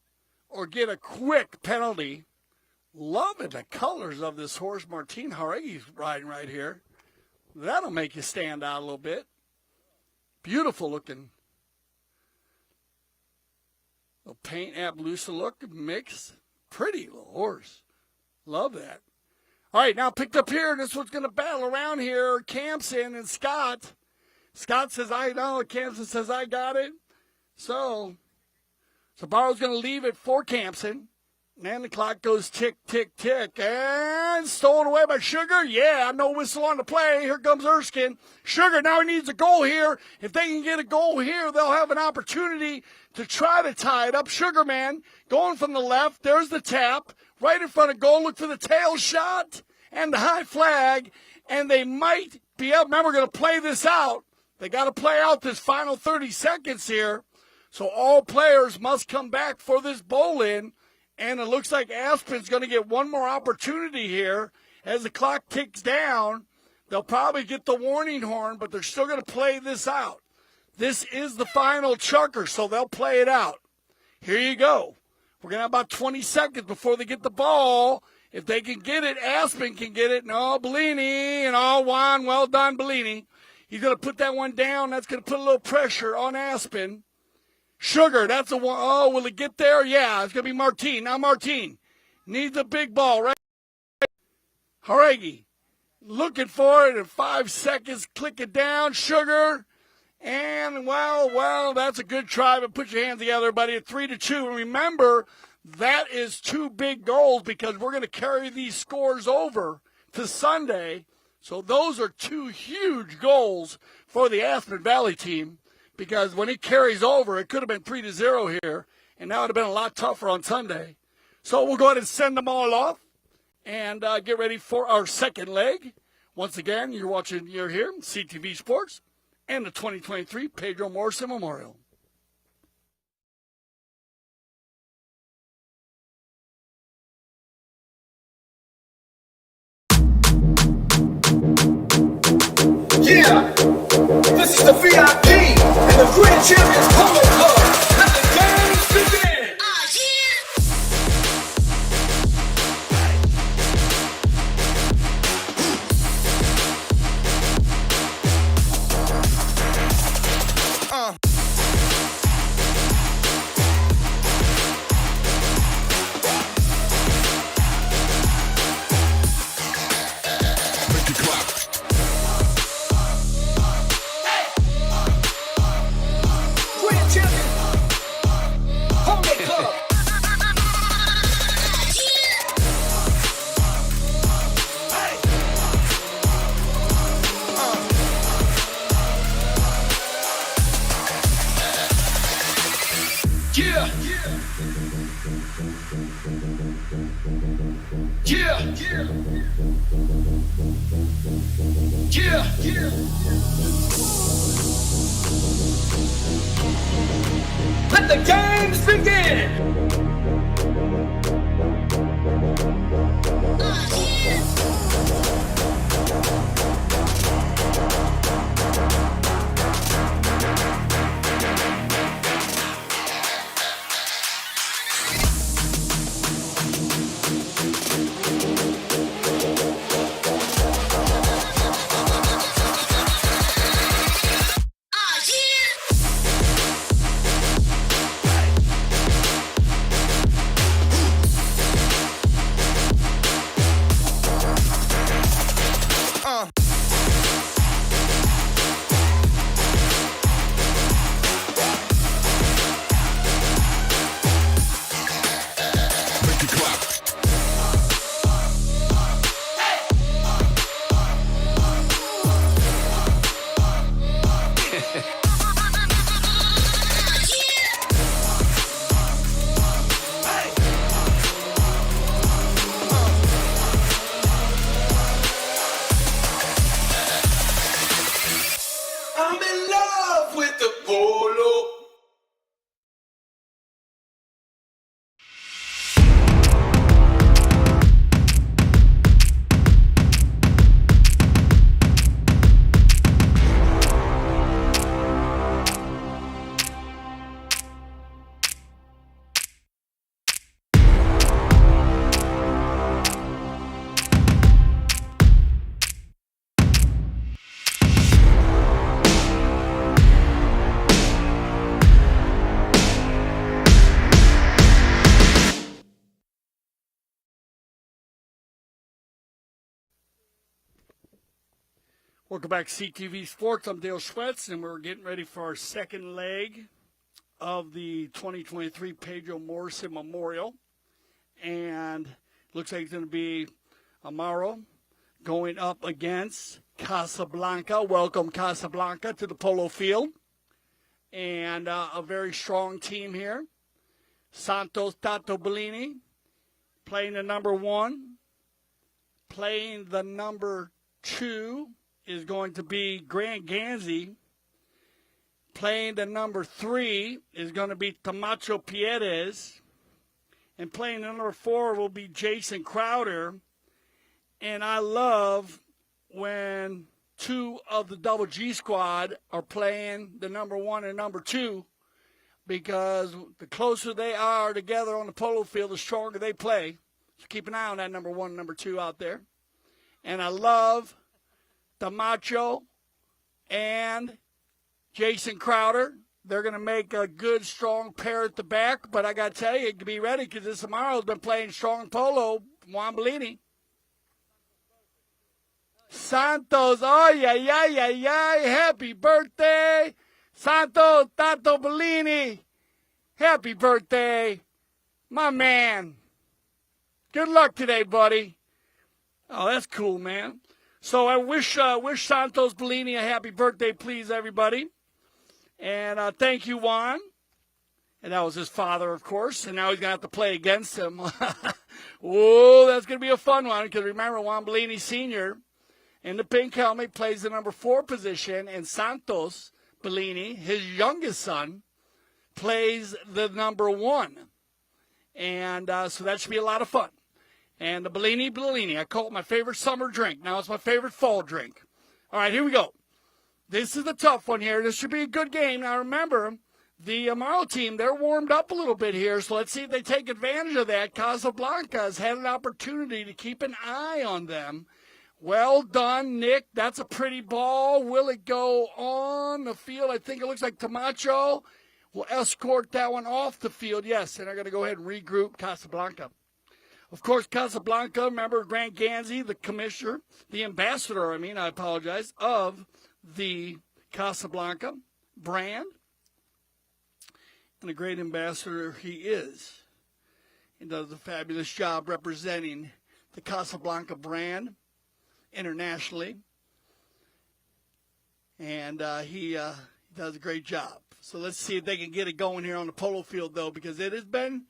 or get a quick penalty. Loving the colors of this horse Martin Jauregui's riding right here. That'll make you stand out a little bit. Beautiful looking. Little Payne Appaloosa look mix. Pretty little horse. Love that. All right, now picked up here. This one's going to battle around here. Campson and Scott. Scott says, I know. Campson says, I got it. So Barrow's going to leave it for Campson. And the clock goes tick, tick, tick. And stolen away by Sugar. Yeah, no whistle on the play. Here comes Erskine. Sugar now needs a goal here. If they can get a goal here, they'll have an opportunity to try to tie it up. Sugar man going from the left. There's the tap. Right in front of goal. Look for the tail shot and the high flag. And they might be able. Remember, we're going to play this out. They got to play out this final 30 seconds here. So all players must come back for this bowl-in. And it looks like Aspen's going to get one more opportunity here as the clock ticks down. They'll probably get the warning horn, but they're still going to play this out. This is the final chucker, so they'll play it out. Here you go. We're going to have about 20 seconds before they get the ball. If they can get it, Aspen can get it. No, Bellini and all Juan. Well done, Bellini. He's going to put that one down. That's going to put a little pressure on Aspen. Sugar, that's a one. Oh, will it get there? Yeah, it's going to be Martin. Now Martin needs a big ball, right? Jauregui looking for it in 5 seconds. Click it down. Sugar. And, well, that's a good try, but put your hands together, buddy. At 3-2. And remember, that is 2 big goals because we're going to carry these scores over to Sunday. So those are 2 huge goals for the Aspen Valley team. Because when he carries over, it could have been 3-0 here, and that would have been a lot tougher on Sunday. So we'll go ahead and send them all off and get ready for our second leg. Once again, you're here, CTV Sports, and the 2023 Pedro Morrison Memorial. Yeah, this is the VIP and the Grand Champions Polo Club. Let the games begin. Let the games begin! Welcome back to CTV Sports. I'm Dale Schwetz, and we're getting ready for our second leg of the 2023 Pedro Morrison Memorial. And looks like it's going to be Amaro going up against Casablanca. Welcome, Casablanca, to the Polo field. And a very strong team here. Santos Tato Bellini playing the number 1. Playing the number 2 is going to be Marc Ganzi. Playing the number 3 is going to be Tomacho Pieres. And playing the number 4 will be Jason Crowder. And I love when 2 of the Double G squad are playing the number 1 and number 2, because the closer they are together on the polo field, the stronger they play. So keep an eye on that number 1 and number 2 out there. And I love Tomacho and Jason Crowder. They're going to make a good, strong pair at the back. But I got to tell you, be ready, because this Amaro's been playing strong polo. Juan Bellini. Santos, oh, yeah. Happy birthday. Santos Tato Bellini. Happy birthday. My man. Good luck today, buddy. Oh, that's cool, man. So I wish Santos Bellini a happy birthday, please, everybody. And thank you, Juan. And that was his father, of course. And now he's going to have to play against him. Whoa, that's going to be a fun one. Because remember, Juan Bellini Sr. in the pink helmet plays the number 4 position. And Santos Bellini, his youngest son, plays the number 1. And so that should be a lot of fun. And the Bellini, I call it my favorite summer drink. Now it's my favorite fall drink. All right, here we go. This is the tough one here. This should be a good game. Now remember, the Amaro team, they're warmed up a little bit here, so let's see if they take advantage of that. Casablanca has had an opportunity to keep an eye on them. Well done, Nick. That's a pretty ball. Will it go on the field? I think it looks like Tomacho will escort that one off the field. Yes, and they're going to go ahead and regroup Casablanca. Of course, Casablanca, remember Marc Ganzi, the commissioner, the ambassador, of the Casablanca brand. And a great ambassador he is. He does a fabulous job representing the Casablanca brand internationally. And he does a great job. So let's see if they can get it going here on the polo field, though, because it has been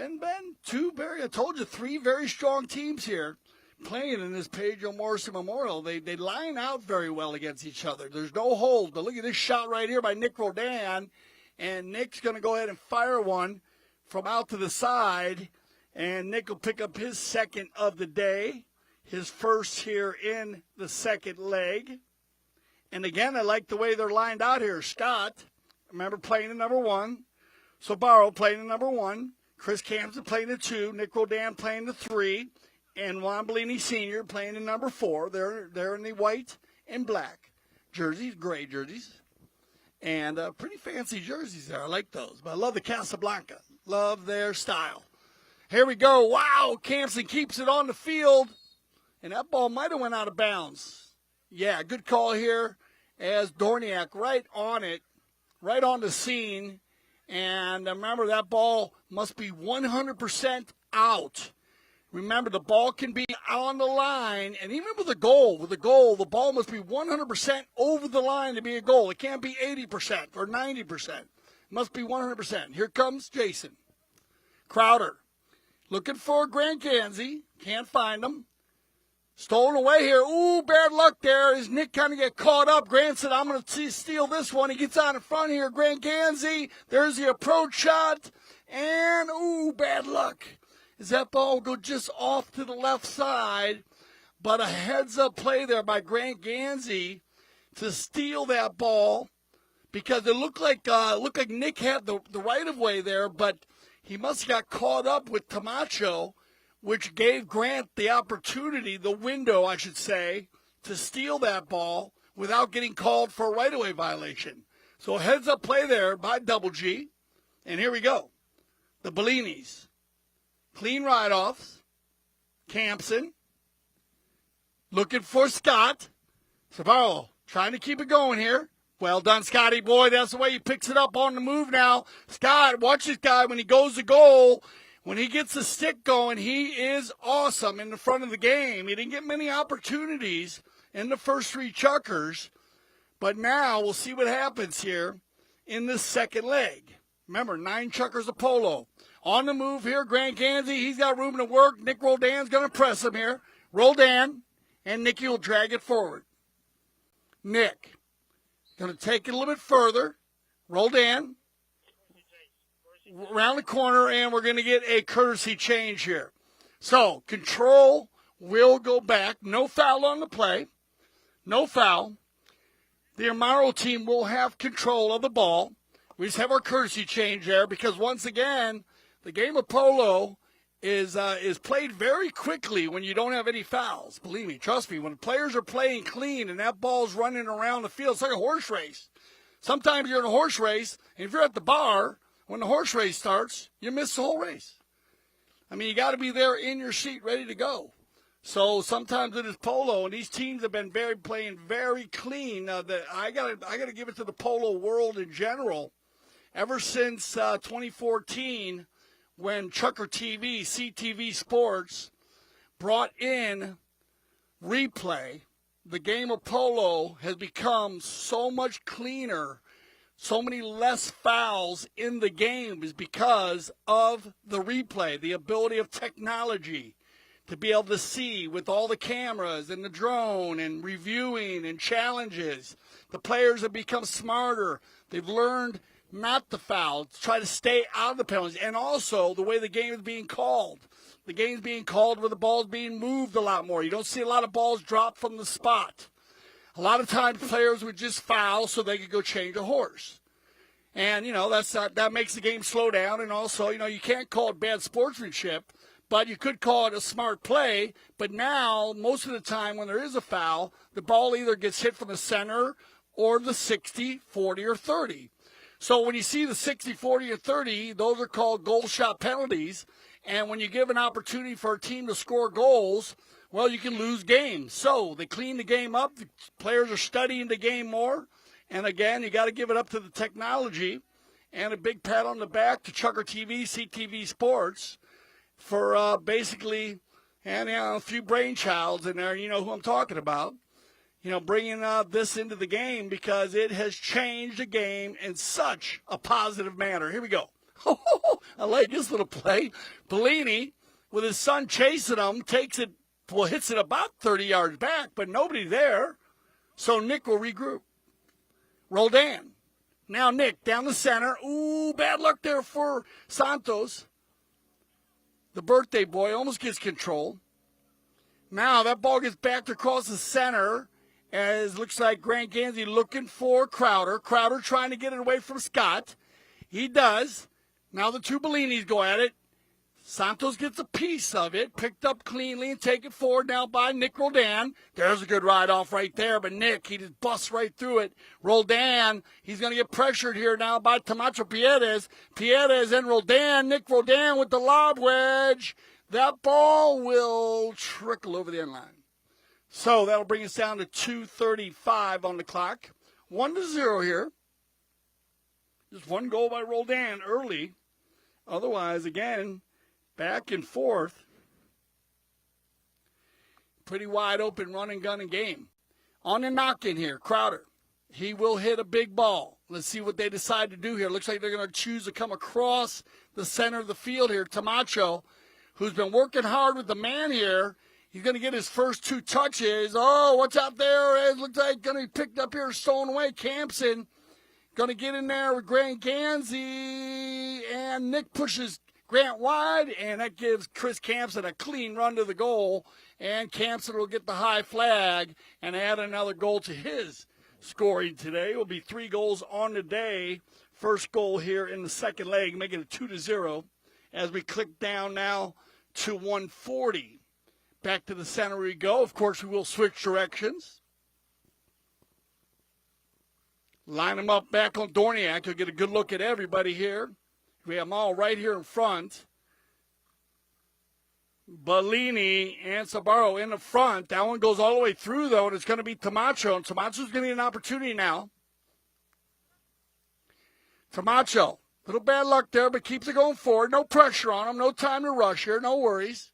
I told you, 3 very strong teams here playing in this Pedro Morrison Memorial. They line out very well against each other. There's no hold. But look at this shot right here by Nic Roldan. And Nick's going to go ahead and fire one from out to the side. And Nick will pick up his second of the day, his first here in the second leg. And again, I like the way they're lined out here. Scott, remember, playing the number 1. Sobaro playing the number 1. Chris Campson playing the 2, Nic Roldan playing the 3, and Juan Bellini Sr. playing the number 4. They're in the white and black jerseys, gray jerseys, and pretty fancy jerseys there. I like those, but I love the Casablanca. Love their style. Here we go. Wow, Campson keeps it on the field, and that ball might have went out of bounds. Yeah, good call here as Dorniak right on it, right on the scene. And remember, that ball must be 100% out. Remember, the ball can be on the line, and even with a goal, the ball must be 100% over the line to be a goal. It can't be 80% or 90%. It must be 100%. Here comes Jason Crowder. Looking for Marc Ganzi. Can't find him. Stolen away here. Ooh, bad luck there as Nick kind of get caught up. Grant said, I'm going to steal this one. He gets out in front here. Marc Ganzi. There's the approach shot. And, ooh, bad luck. As that ball will go just off to the left side. But a heads-up play there by Marc Ganzi to steal that ball. Because it looked like Nick had the right-of-way there. But he must have got caught up with Tomacho, which gave Grant the opportunity, the window, I should say, to steal that ball without getting called for a right-of-way violation. So a heads-up play there by Double G. And here we go. The Bellinis. Clean ride-offs. Campson. Looking for Scott. Sabaro trying to keep it going here. Well done, Scotty boy. That's the way he picks it up on the move now. Scott, watch this guy when he goes to goal. When he gets the stick going, he is awesome in the front of the game. He didn't get many opportunities in the first three chukkers. But now we'll see what happens here in the second leg. Remember, 9 chukkers of Polo. On the move here, Marc Ganzi, he's got room to work. Nic Roldan's going to press him here. Roldan, and Nicky will drag it forward. Nic, going to take it a little bit further. Roldan, around the corner, and we're going to get a courtesy change here. So, control will go back. No foul on the play. No foul. The Amaro team will have control of the ball. We just have our courtesy change there because, once again, the game of polo is played very quickly when you don't have any fouls. Believe me, trust me, when players are playing clean and that ball's running around the field, it's like a horse race. Sometimes you're in a horse race, and if you're at the bar, when the horse race starts, you miss the whole race. I mean, you got to be there in your seat ready to go. So sometimes it is polo, and these teams have been playing very clean. That I gotta give it to the polo world in general. Ever since 2014, when Chucker TV, CTV Sports, brought in replay, the game of polo has become so much cleaner. So many less fouls in the game is because of the replay, the ability of technology to be able to see with all the cameras and the drone and reviewing and challenges. The players have become smarter. They've learned not to foul, to try to stay out of the penalties, and also the way the game is being called. The game's being called where the ball's being moved a lot more. You don't see a lot of balls drop from the spot. A lot of times players would just foul so they could go change a horse. And, that makes the game slow down. And also, you can't call it bad sportsmanship, but you could call it a smart play. But now, most of the time when there is a foul, the ball either gets hit from the center or the 60, 40, or 30. So when you see the 60, 40, or 30, those are called goal shot penalties. And when you give an opportunity for a team to score goals, well, you can lose games. So they clean the game up. The players are studying the game more. And, again, you got to give it up to the technology. And a big pat on the back to Chucker TV, CTV Sports, for basically and a few brainchilds in there. You know who I'm talking about. Bringing this into the game because it has changed the game in such a positive manner. Here we go. I like this little play. Bellini, with his son chasing him, hits it about 30 yards back, but nobody there. So Nic will regroup. Roldan. Now Nic down the center. Ooh, bad luck there for Santos. The birthday boy almost gets control. Now that ball gets backed across the center as looks like Marc Ganzi looking for Crowder. Crowder trying to get it away from Scott. He does. Now the two Bellinis go at it. Santos gets a piece of it, picked up cleanly and taken forward now by Nic Roldan. There's a good ride off right there, but Nic, he just busts right through it. Roldan, he's going to get pressured here now by Tomacho Pieres. Pieres and Roldan. Nic Roldan with the lob wedge. That ball will trickle over the end line. So that'll bring us down to 2:35 on the clock. 1-0 here. Just one goal by Roldan early. Otherwise, again, back and forth. Pretty wide open run and gun and game. On the knock-in here, Crowder. He will hit a big ball. Let's see what they decide to do here. Looks like they're going to choose to come across the center of the field here. Tomacho, who's been working hard with the man here. He's going to get his first 2 touches. Oh, what's out there? It looks like going to be picked up here, stolen away. Campson going to get in there with Marc Ganzi. And Nic pushes Grant wide, and that gives Chris Campson a clean run to the goal. And Campson will get the high flag and add another goal to his scoring today. It will be 3 goals on the day. First goal here in the second leg, making it 2-0 as we click down now to 140. Back to the center we go. Of course, we will switch directions. Line them up back on Dorniak. You'll get a good look at everybody here. We have them all right here in front. Bellini and Sabaro in the front. That one goes all the way through, though, and it's going to be Tomacho. And Tomacho's going to get an opportunity now. Tomacho, little bad luck there, but keeps it going forward. No pressure on him. No time to rush here. No worries.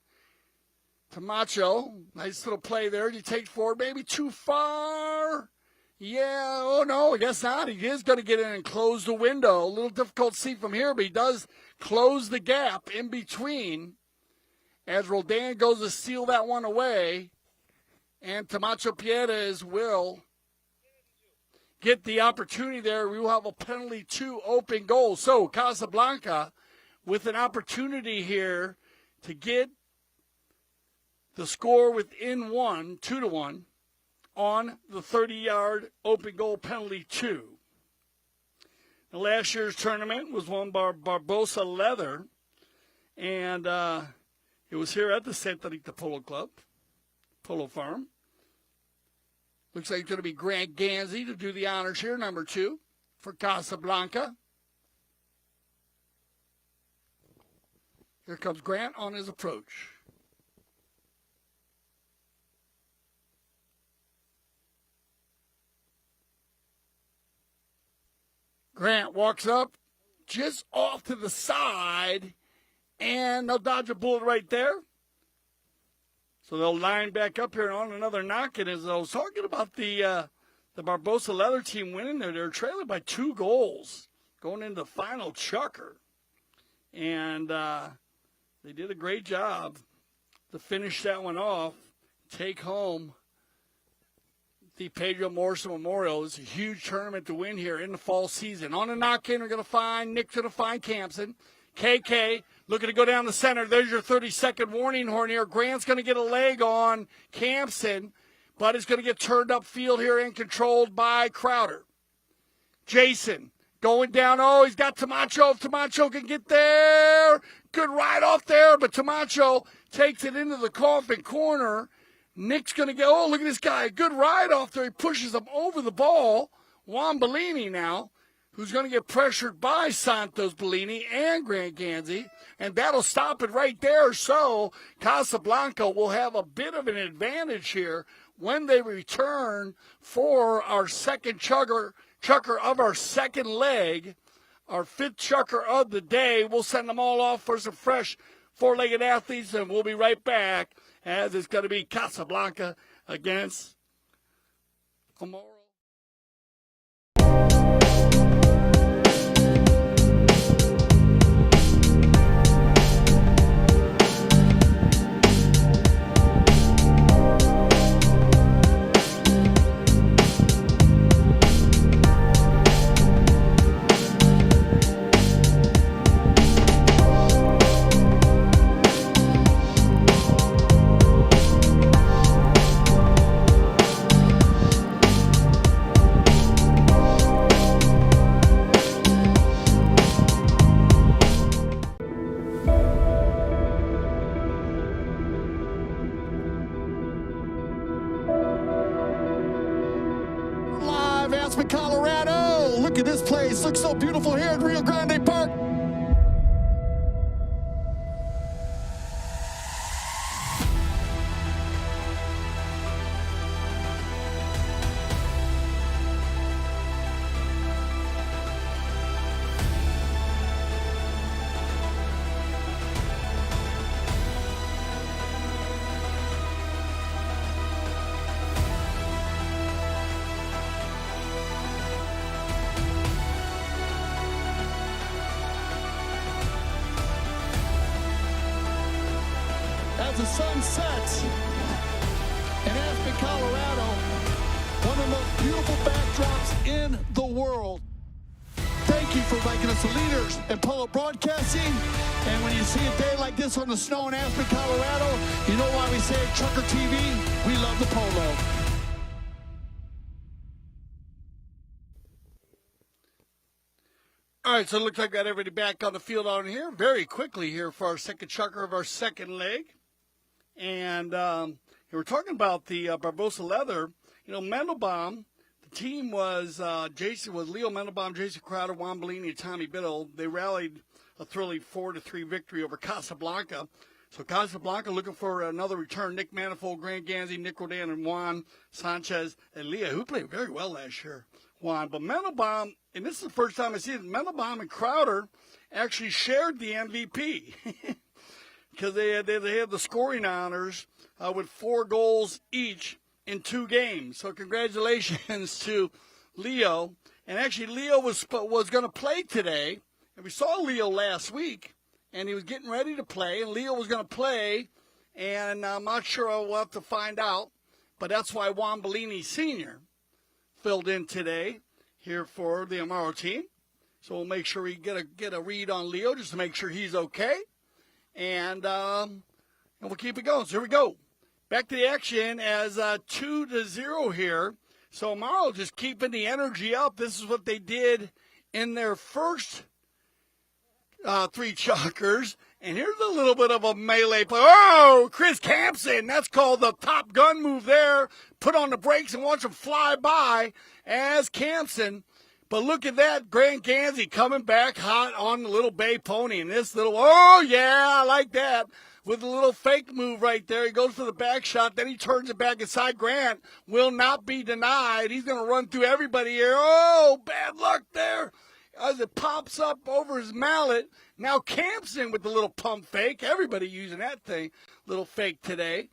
Tomacho, nice little play there. He takes forward, maybe too far. Yeah, oh no, I guess not. He is going to get in and close the window. A little difficult to see from here, but he does close the gap in between as Roldan goes to seal that one away. And Tomacho Pieres will get the opportunity there. We will have a penalty to open goal. So Casablanca with an opportunity here to get the score within 2-1 on the 30-yard open goal penalty 2. Now, last year's tournament was won by Barbosa Leather, and it was here at the Santa Rita Polo Club, Polo Farm. Looks like it's going to be Marc Ganzi to do the honors here, number 2 for Casablanca. Here comes Grant on his approach. Grant walks up just off to the side, and they'll dodge a bullet right there. So they'll line back up here on another knock. And as I was talking about the Barbosa Leather team winning there, they're trailing by 2 goals going into the final chucker. And they did a great job to finish that one off, take home the Pedro Morrison Memorial. It's a huge tournament to win here in the fall season. On the knock-in, we're going to find Nick's going to find Campson. KK looking to go down the center. There's your 30-second warning horn here. Grant's going to get a leg on Campson, but it's going to get turned upfield here and controlled by Crowder. Jason going down. Oh, he's got Tomacho. If Tomacho can get there. Good ride off there, but Tomacho takes it into the coffin corner. Nick's going to go, oh, look at this guy. Good ride off there. He pushes him over the ball. Juan Bellini now, who's going to get pressured by Santos Bellini and Marc Ganzi, and that'll stop it right there. So Casablanca will have a bit of an advantage here when they return for our second chucker of our second leg, our 5th chucker of the day. We'll send them all off for some fresh 4-legged athletes, and we'll be right back as it's going to be Casablanca against Amaro. Aspen, Colorado. Look at this place. Looks so beautiful here at Rio Grande Park. As the sun sets in Aspen, Colorado, one of the most beautiful backdrops in the world. Thank you for making us the leaders in polo broadcasting. And when you see a day like this on the snow in Aspen, Colorado, you know why we say Trucker TV, we love the polo. All right, so it looks like we got everybody back on the field on here very quickly here for our second chucker of our second leg. And we're talking about the Barbosa Leather. You know, Mendelbaum, the team was Leo Mendelbaum, Jason Crowder, Juan Bellini, and Tommy Biddle. They rallied a thrilling 4-3 victory over Casablanca. So Casablanca looking for another return. Nick Manifold, Grant Ganzi, Nic Roldan, and Juan Sanchez and Leah, who played very well last year. Juan, but Mendelbaum, and this is the first time I see it, Mendelbaum and Crowder actually shared the MVP because they had the scoring honors with 4 goals each in 2 games. So congratulations to Leo. And actually, Leo was going to play today, and we saw Leo last week. And he was getting ready to play, and Leo was going to play, and I'm not sure. We'll have to find out. But that's why Juan Bellini Sr. filled in today here for the Amaro team. So we'll make sure we get a read on Leo just to make sure he's okay. And we'll keep it going. So here we go. Back to the action as 2-0 here. So Amaro just keeping the energy up. This is what they did in their first 3 chuckers, and here's a little bit of a melee play. Oh, Chris Campson, that's called the Top Gun move there. Put on the brakes and watch him fly by as Campson. But look at that, Grant Ganzi coming back hot on the little bay pony, and this little, oh yeah, I like that. With a little fake move right there. He goes for the back shot, then he turns it back inside. Grant will not be denied. He's going to run through everybody here. Oh, bad luck there. As it pops up over his mallet. Now Campson with the little pump fake. Everybody using that thing, little fake today.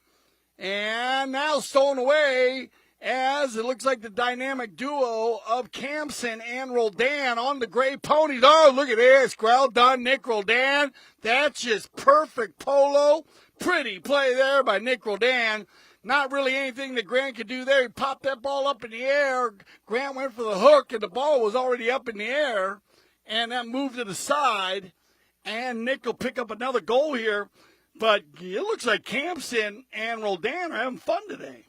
And now stolen away as it looks like the dynamic duo of Campson and Roldan on the gray ponies. Oh, look at this. Well done, Nic Roldan. That's just perfect polo. Pretty play there by Nic Roldan. Not really anything that Grant could do there. He popped that ball up in the air. Grant went for the hook, and the ball was already up in the air. And that moved to the side. And Nick will pick up another goal here. But it looks like Campson and Roldan are having fun today.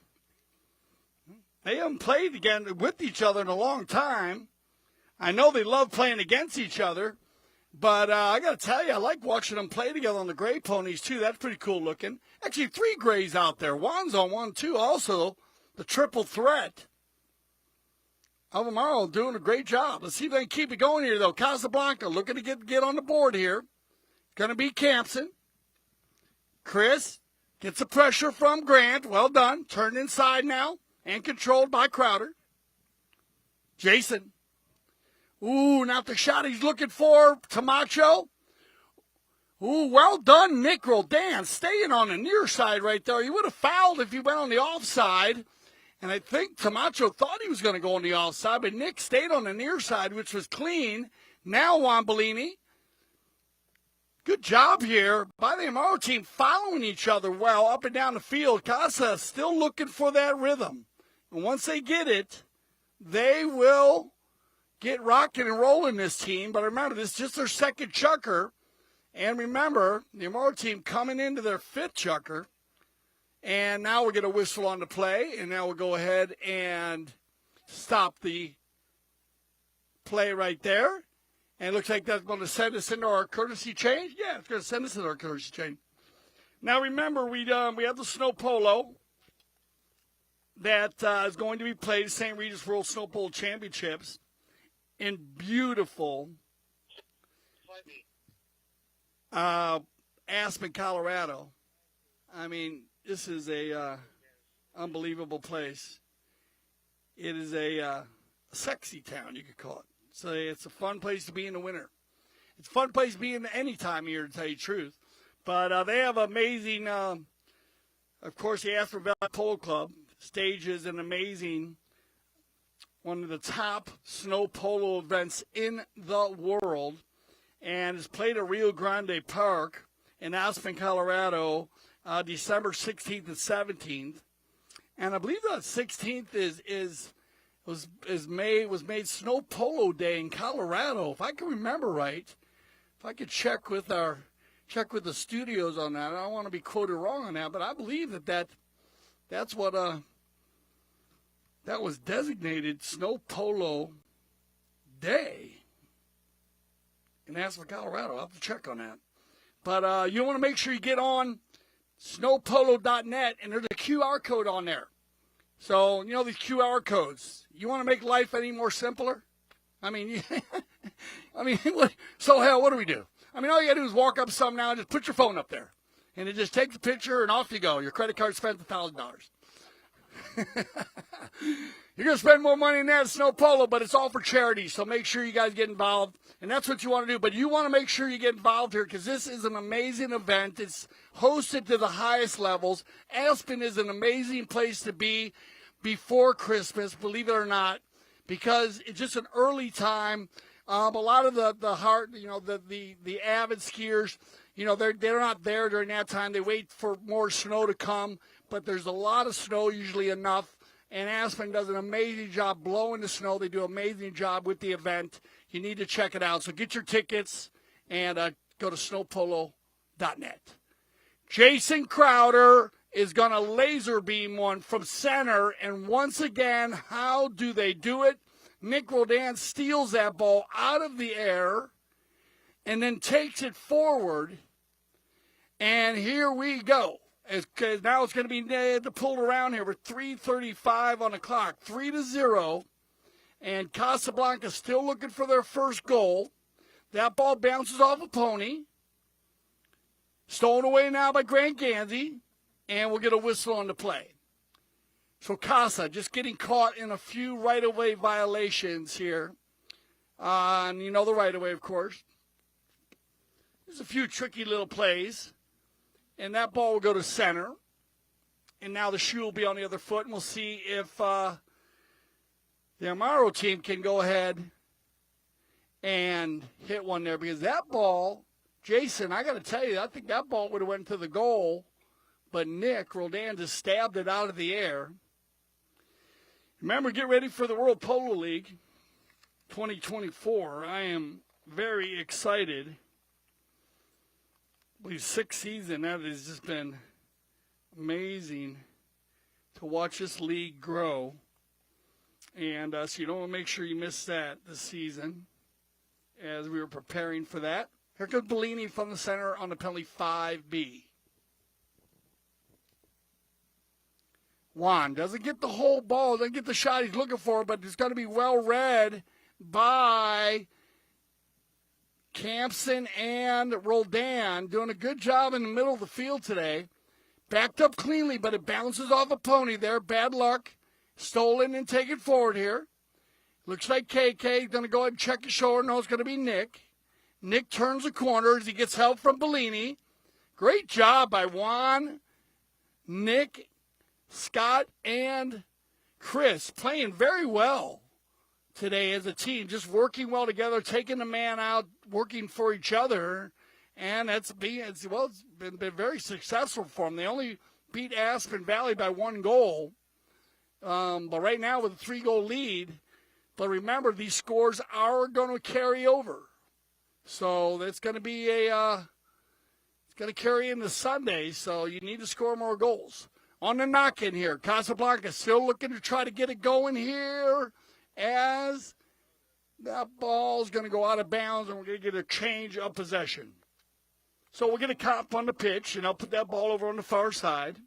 They haven't played again with each other in a long time. I know they love playing against each other. But I got to tell you, I like watching them play together on the gray ponies, too. That's pretty cool looking. Actually, 3 grays out there. Juan's on one, too. Also, the triple threat. Amaro doing a great job. Let's see if they can keep it going here, though. Casablanca looking to get on the board here. Going to be Campson. Chris gets the pressure from Grant. Well done. Turned inside now and controlled by Crowder. Jason. Ooh, now the shot he's looking for, Tomacho. Ooh, well done, Nic Roldan, staying on the near side right there. He would have fouled if he went on the offside. And I think Tomacho thought he was going to go on the offside, but Nick stayed on the near side, which was clean. Now Juan Bellini. Good job here by the Amaro team, following each other well up and down the field. Casa still looking for that rhythm. And once they get it, they will get rocking and rolling, this team. But remember, this is just their second chucker. And remember, the Amaro team coming into their 5th chucker. And now we're going to whistle on the play. And now we'll go ahead and stop the play right there. And it looks like that's going to send us into our courtesy change. Yeah, it's going to send us into our courtesy change. Now remember, we have the snow polo that is going to be played at St. Regis World Snow Polo Championships in beautiful Aspen, Colorado. I mean, this is a unbelievable place. It is a sexy town, you could call it. So it's a fun place to be in the winter. It's a fun place to be in any time of year, to tell you the truth. But they have amazing, of course, the Aspen Valley Polo Club stages an amazing, one of the top snow polo events in the world. And it's played at Rio Grande Park in Aspen, Colorado, December 16th and 17th. And I believe the 16th was made Snow Polo Day in Colorado, if I can remember right. If I could check with the studios on that. I don't want to be quoted wrong on that, but I believe that's what that was designated Snow Polo Day in Aspen, Colorado. I'll have to check on that. But you want to make sure you get on snowpolo.net, and there's a QR code on there. So, you know these QR codes. You want to make life any more simpler? I mean, what do we do? I mean, all you got to do is walk up some now and just put your phone up there. And it just takes a picture and off you go. Your credit card spent $1,000. You're going to spend more money than that at Snow Polo, but it's all for charity, so make sure you guys get involved. And that's what you want to do. But you want to make sure you get involved here because this is an amazing event. It's hosted to the highest levels. Aspen is an amazing place to be before Christmas, believe it or not, because it's just an early time. A lot of the avid skiers, they're not there during that time. They wait for more snow to come, but there's a lot of snow, usually enough. And Aspen does an amazing job blowing the snow. They do an amazing job with the event. You need to check it out. So get your tickets and go to snowpolo.net. Jason Crowder is going to laser beam one from center. And once again, how do they do it? Nic Roldan steals that ball out of the air and then takes it forward. And here we go. Now it's going to be pulled around here with 3:35 on the clock, 3-0. And Casablanca still looking for their first goal. That ball bounces off a pony. Stolen away now by Marc Ganzi. And we'll get a whistle on the play. So Casa just getting caught in a few right-of-way violations here. And you know the right-of-way, of course. There's a few tricky little plays. And that ball will go to center. And now the shoe will be on the other foot. And we'll see if the Amaro team can go ahead and hit one there. Because that ball, Jason, I got to tell you, I think that ball would have went to the goal. But Nic Roldan just stabbed it out of the air. Remember, get ready for the World Polo League 2024. I am very excited. I believe 6th season, that has just been amazing to watch this league grow. And so you don't want to make sure you miss that this season as we were preparing for that. Here comes Bellini from the center on the penalty 5B. Juan doesn't get the whole ball, doesn't get the shot he's looking for, but it's going to be well read by Campson and Roldan, doing a good job in the middle of the field today. Backed up cleanly, but it bounces off a pony there. Bad luck. Stolen and taken forward here. Looks like KK is going to go ahead and check his shoulder. No, it's going to be Nic. Nic turns the corner as he gets help from Bellini. Great job by Juan, Nic, Scott, and Chris. Playing very well today as a team, just working well together, taking the man out, working for each other, and it's been very successful for them. They only beat Aspen Valley by 1 goal, but right now with a 3-goal lead. But remember, these scores are going to carry over, so it's going to be it's going to carry into Sunday. So you need to score more goals. On the knock-in here, Casablanca still looking to try to get it going here. As that ball's going to go out of bounds and we're going to get a change of possession. So we'll get a cop on the pitch, and I'll put that ball over on the far side.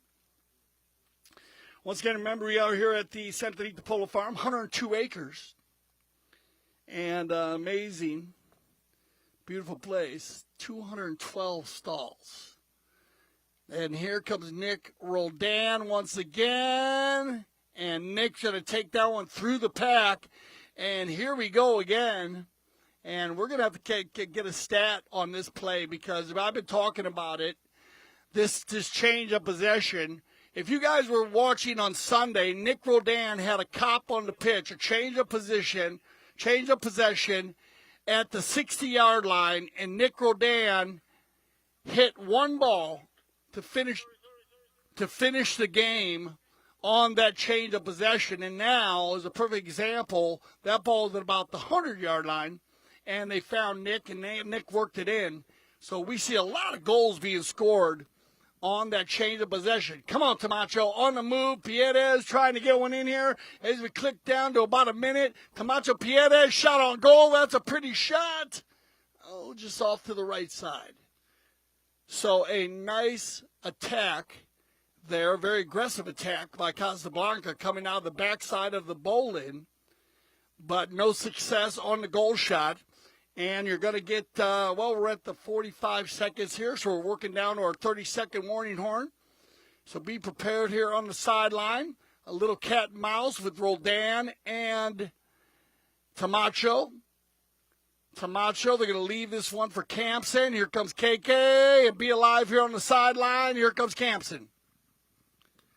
Once again, remember we are here at the Santa Rita Polo Farm, 102 acres. And amazing, beautiful place, 212 stalls. And here comes Nic Roldan once again. And Nic's going to take that one through the pack. And here we go again. And we're going to have to get a stat on this play because I've been talking about it. This change of possession. If you guys were watching on Sunday, Nic Roldan had a cop on the pitch, a change of possession at the 60-yard line. And Nic Roldan hit one ball to finish the game on that change of possession. And now, as a perfect example, that ball is at about the 100-yard line, and they found Nic, and Nic worked it in. So we see a lot of goals being scored on that change of possession. Come on, Tomacho, on the move. Pieres trying to get one in here as we click down to about a minute. Tomacho Pieres, shot on goal. That's a pretty shot. Oh, just off to the right side. So a nice attack there, very aggressive attack by Casablanca coming out of the backside of the bowl-in, but no success on the goal shot. And you're going to get, we're at the 45 seconds here, so we're working down to our 30-second warning horn. So be prepared here on the sideline. A little cat and mouse with Roldan and Tomacho. Tomacho, they're going to leave this one for Campson. Here comes KK, and be alive here on the sideline. Here comes Campson.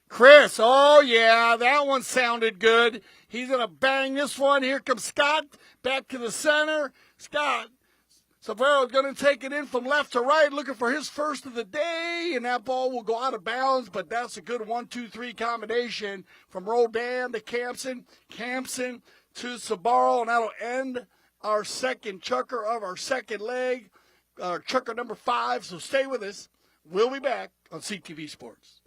Chris, oh yeah, that one sounded good. He's going to bang this one. Here comes Scott, back to the center. Scott, Savero's going to take it in from left to right, looking for his first of the day, and that ball will go out of bounds, but that's a good 1-2-3 combination from Roldan to Campson, Campson to Sabaro, and that'll end our second chukker of our second leg, chukker number 5, so stay with us. We'll be back on CTV Sports.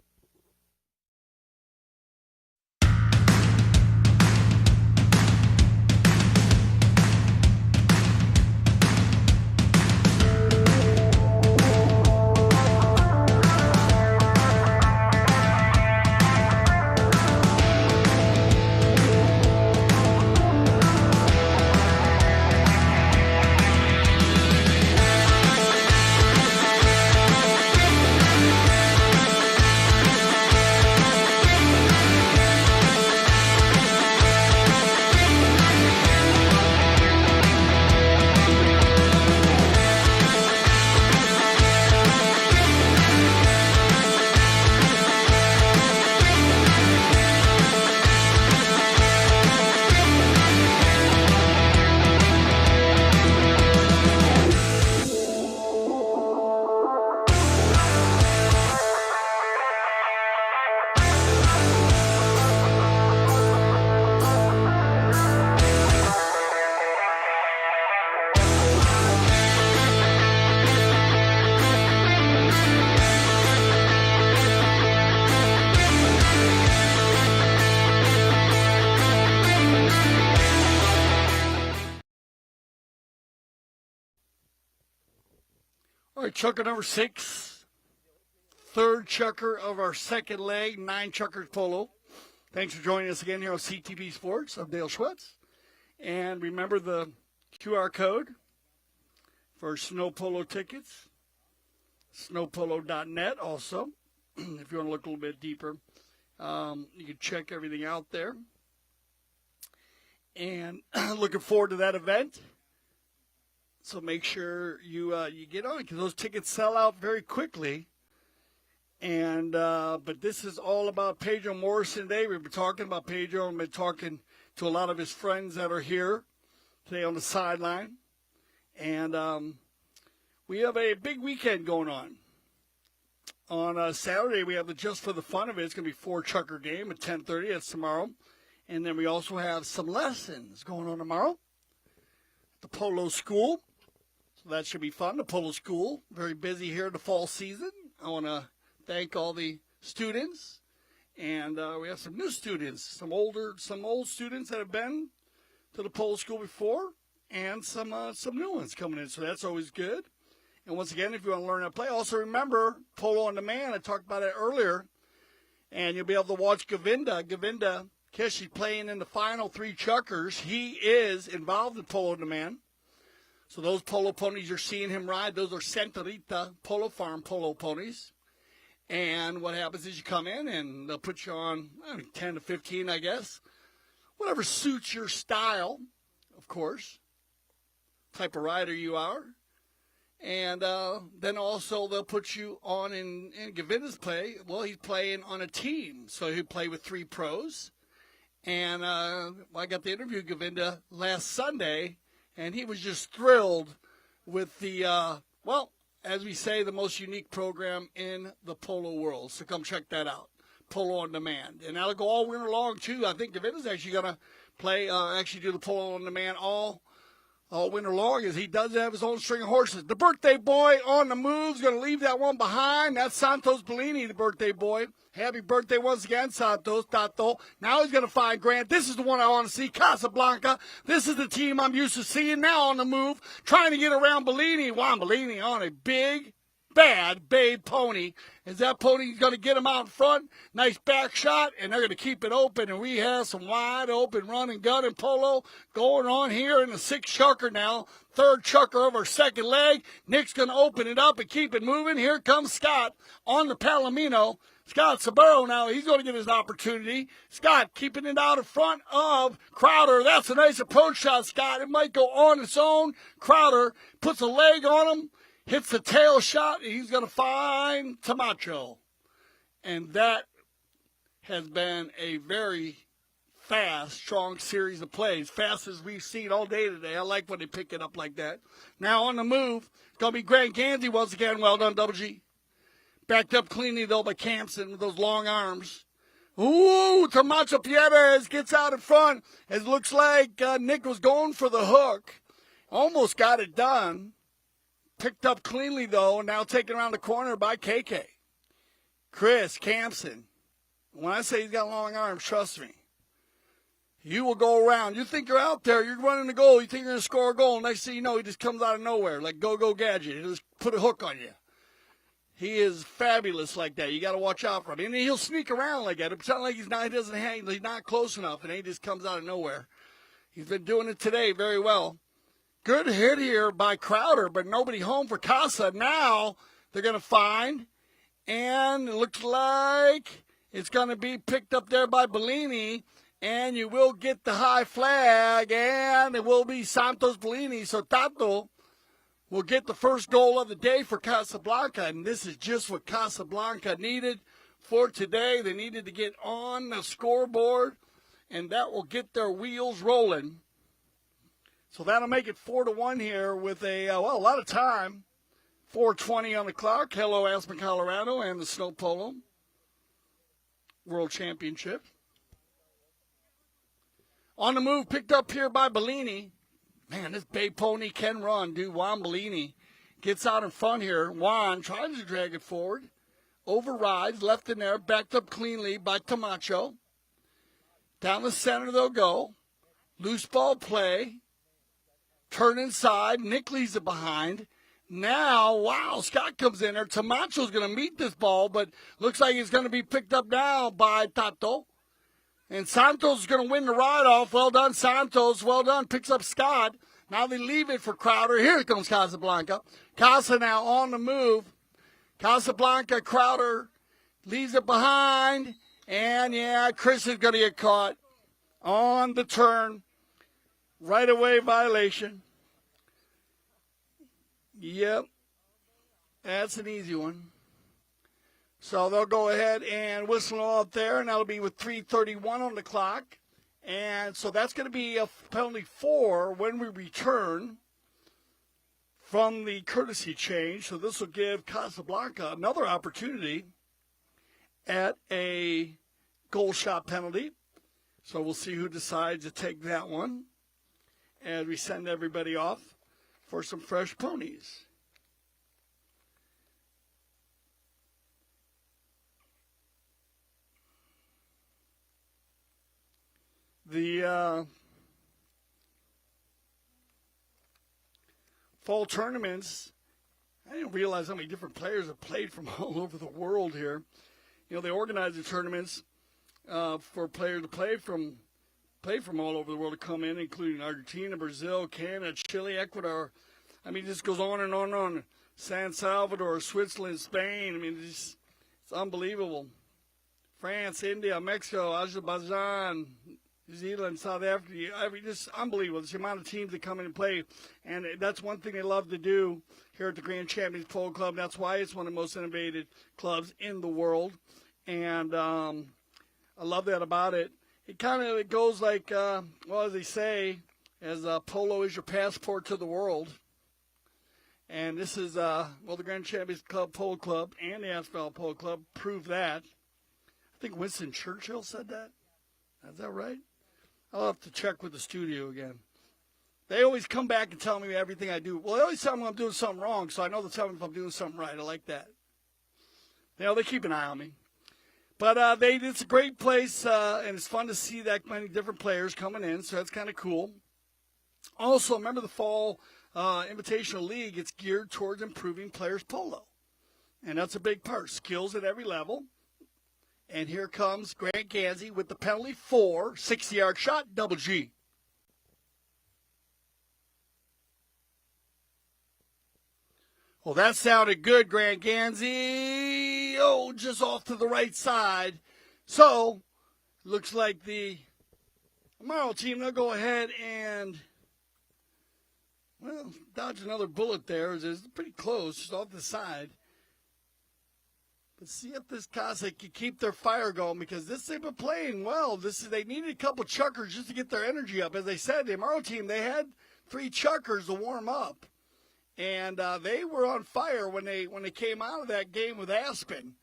All right, chukker number 6, third chukker of our second leg, 9 chukkers polo. Thanks for joining us again here on CTV Sports. I'm Dale Schwetz. And remember the QR code for snow polo tickets, snowpolo.net also. If you want to look a little bit deeper, you can check everything out there. And looking forward to that event. So make sure you get on, because those tickets sell out very quickly. And but this is all about Pedro Morrison today. We've been talking about Pedro and been talking to a lot of his friends that are here today on the sideline. And we have a big weekend going on. On Saturday, we have the Just for the Fun of It. It's going to be 4 chukker game at 10:30. That's tomorrow. And then we also have some lessons going on tomorrow at the Polo School. So that should be fun. The Polo School, very busy here in the fall season. I want to thank all the students. And we have some new students, some old students that have been to the Polo School before, and some new ones coming in. So that's always good. And once again, if you want to learn how to play, also remember Polo on Demand. I talked about it earlier. And you'll be able to watch Govinda. Govinda Keshi playing in the final 3 chukkers. He is involved in Polo on Demand. So those polo ponies you're seeing him ride, those are Sentorita Polo Farm polo ponies. And what happens is you come in and they'll put you on 10 to 15, I guess. Whatever suits your style, of course, type of rider you are. And then also they'll put you on in Govinda's play. Well, he's playing on a team. So he'll play with 3 pros. And I got to interview Govinda last Sunday. And he was just thrilled with the, as we say, the most unique program in the polo world. So come check that out, Polo on Demand. And that'll go all winter long, too. I think Govinda's actually going to play, do the Polo on Demand all winter long, as he does have his own string of horses. The birthday boy on the move is going to leave that one behind. That's Santos Bellini, the birthday boy. Happy birthday once again, Santos, Tato. Now he's going to find Grant. This is the one I want to see, Casablanca. This is the team I'm used to seeing now on the move, trying to get around Bellini. Juan Bellini on a big bad Babe pony. Is that pony's going to get him out in front? Nice back shot, and they're going to keep it open, and we have some wide open run and gun and Polo going on here in the 6th chucker now. 3rd chucker of our 2nd leg. Nic's going to open it up and keep it moving. Here comes Scott on the Palomino. Scott Saburo now, he's going to get his opportunity. Scott keeping it out in front of Crowder. That's a nice approach shot, Scott. It might go on its own. Crowder puts a leg on him, hits the tail shot, and he's going to find Tomacho. And that has been a very fast, strong series of plays. Fast as we've seen all day today. I like when they pick it up like that. Now on the move, it's going to be Marc Ganzi once again. Well done, Double G. Backed up cleanly, though, by Campson with those long arms. Ooh, Tomacho Pieres gets out in front. It looks like Nic was going for the hook. Almost got it done. Picked up cleanly, though, and now taken around the corner by KK. Chris Campson. When I say he's got long arms, trust me. You will go around. You think you're out there. You're running the goal. You think you're going to score a goal. Next thing you know, he just comes out of nowhere like Go-Go Gadget. He'll just put a hook on you. He is fabulous like that. You got to watch out for him. And he'll sneak around like that. It's not like he's not close enough, and he just comes out of nowhere. He's been doing it today very well. Good hit here by Crowder, but nobody home for Casa. Now they're going to find, and it looks like it's going to be picked up there by Bellini, and you will get the high flag, and it will be Santos Bellini. So Tato will get the first goal of the day for Casablanca, and this is just what Casablanca needed for today. They needed to get on the scoreboard, and that will get their wheels rolling. So that'll make it 4-1 here with a lot of time. 4:20 on the clock. Hello, Aspen, Colorado, and the Snow Polo World Championship. On the move, picked up here by Bellini. Man, this Bay Pony can run, dude. Juan Bellini gets out in front here. Juan tries to drag it forward. Overrides, left in there, backed up cleanly by Tomacho. Down the center they'll go. Loose ball play. Turn inside. Nic leaves it behind. Now, wow, Scott comes in there. Tomacho's going to meet this ball, but looks like it's going to be picked up now by Tato. And Santos is going to win the ride-off. Well done, Santos. Well done. Picks up Scott. Now they leave it for Crowder. Here comes Casablanca. Casa now on the move. Casablanca, Crowder leaves it behind. And, yeah, Chris is going to get caught on the turn. Right away violation. Yep. That's an easy one. So they'll go ahead and whistle out there, and that'll be with 3:31 on the clock. And so that's going to be a penalty 4 when we return from the courtesy change. So this will give Casablanca another opportunity at a goal shot penalty. So we'll see who decides to take that one as we send everybody off for some fresh ponies. The fall tournaments, I didn't realize how many different players have played from all over the world here. You know, they organize the tournaments for players to play from all over the world to come in, including Argentina, Brazil, Canada, Chile, Ecuador. I mean, it just goes on and on and on. San Salvador, Switzerland, Spain. I mean, it's unbelievable. France, India, Mexico, Azerbaijan, New Zealand, South Africa. I mean, just unbelievable. It's the amount of teams that come in and play. And that's one thing they love to do here at the Grand Champions Polo Club. That's why it's one of the most innovative clubs in the world. And I love that about it. It goes like, as they say, as polo is your passport to the world. And this is, the Grand Champions Club Polo Club and the Aspen Polo Club prove that. I think Winston Churchill said that. Is that right? I'll have to check with the studio again. They always come back and tell me everything I do. Well, they always tell me I'm doing something wrong, so I know they'll tell me if I'm doing something right. I like that. You know, they keep an eye on me. But it's a great place, and it's fun to see that many different players coming in, so that's kind of cool. Also, remember the Fall Invitational League, it's geared towards improving players' polo. And that's a big part. Skills at every level. And here comes Grant Ganzi with the penalty for 60-yard shot, double G. Well, that sounded good, Grant Ganzi. Oh, just off to the right side. So, looks like the Amaro team, they'll go ahead and, well, dodge another bullet there. It's pretty close, just off the side. But see if this Casa can keep their fire going, because they've been playing well. They needed a couple chuckers just to get their energy up. As I said, the Amaro team, they had 3 chuckers to warm up. And they were on fire when they came out of that game with Aspen.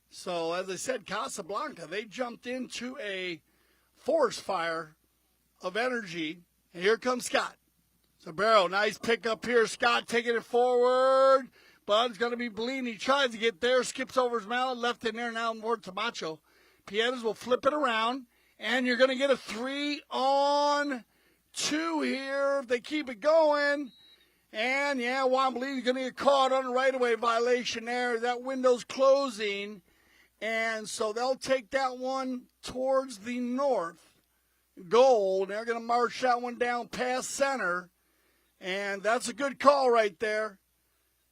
So, as I said, Casablanca, they jumped into a forest fire of energy. And here comes Scott. So, Barrow, nice pickup here. Scott taking it forward. Bud's going to be bleeding. He tries to get there, skips over his mallet, left in there now more Tomacho. Pieres will flip it around. And you're going to get a 3-on-2 here if they keep it going. And, yeah, Wombly's going to get caught on a right-of-way violation there. That window's closing. And so they'll take that one towards the north goal. They're going to march that one down past center. And that's a good call right there,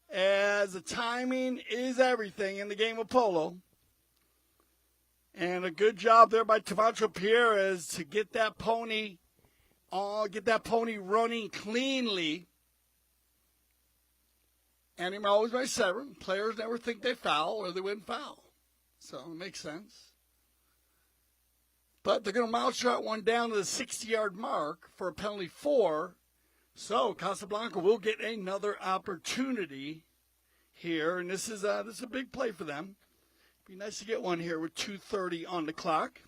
as the timing is everything in the game of polo. And a good job there by Tomacho Pieres to get that pony running cleanly. And I'm always by 7. Players never think they foul or they wouldn't foul. So it makes sense. But they're going to march that one down to the 60-yard mark for a penalty 4. So Casablanca will get another opportunity here. And this is a big play for them. Be nice to get one here with 2:30 on the clock.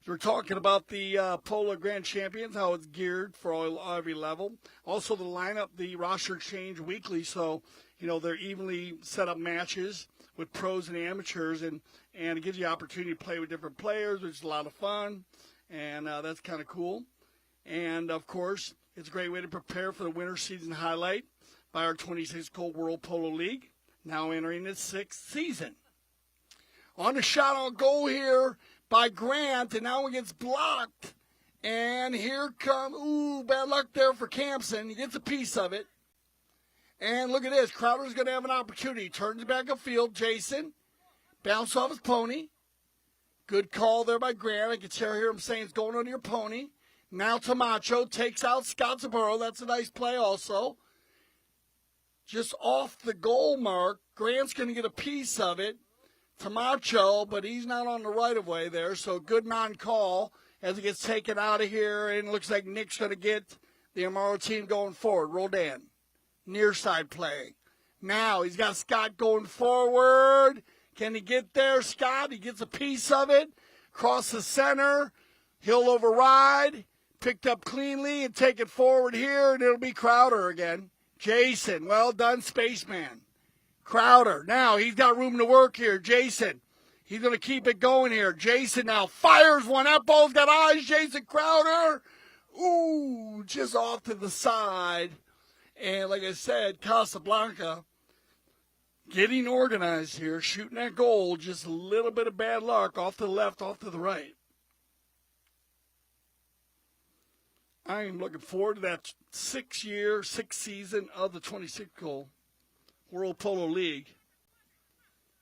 We're talking about the Polo Grand Champions, how it's geared for every level. Also, the lineup, the roster change weekly, so, they're evenly set up matches with pros and amateurs, and it gives you the opportunity to play with different players, which is a lot of fun, and that's kind of cool. And, of course, it's a great way to prepare for the winter season highlight by our 26-hole World Polo League, now entering its 6th season. On the shot on goal here by Grant, and now it gets blocked. And here comes, bad luck there for Campson. He gets a piece of it. And look at this. Crowder's going to have an opportunity. Turns back upfield. Jason, bounce off his pony. Good call there by Grant. I can hear him saying it's going under your pony. Now Tomacho takes out Scottsboro. That's a nice play also. Just off the goal mark. Grant's going to get a piece of it. Tomacho, but he's not on the right-of-way there, so good non-call as it gets taken out of here, and it looks like Nic's going to get the Amaro team going forward. Roldan, near side play. Now he's got Scott going forward. Can he get there, Scott? He gets a piece of it. Across the center. He'll override. Picked up cleanly and take it forward here, and it'll be Crowder again. Jason, well done, spaceman. Crowder, now he's got room to work here. Jason, he's going to keep it going here. Jason now fires one. That ball's got eyes. Jason Crowder. Just off to the side. And like I said, Casablanca getting organized here, shooting that goal. Just a little bit of bad luck off to the left, off to the right. I am looking forward to that 6th season of the 26-hole World Polo League.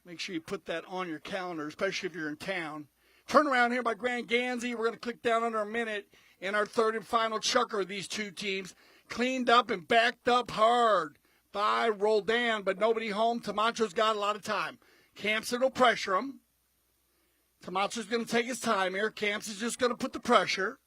Make sure you put that on your calendar, especially if you're in town. Turnaround here by Grant Ganzi. We're going to click down under a minute in our 3rd and final chukker of these two teams. Cleaned up and backed up hard by Roldan, but nobody home. Tomacho's got a lot of time. Campson will pressure him. Tomacho's going to take his time here. Campson's just going to put the pressure.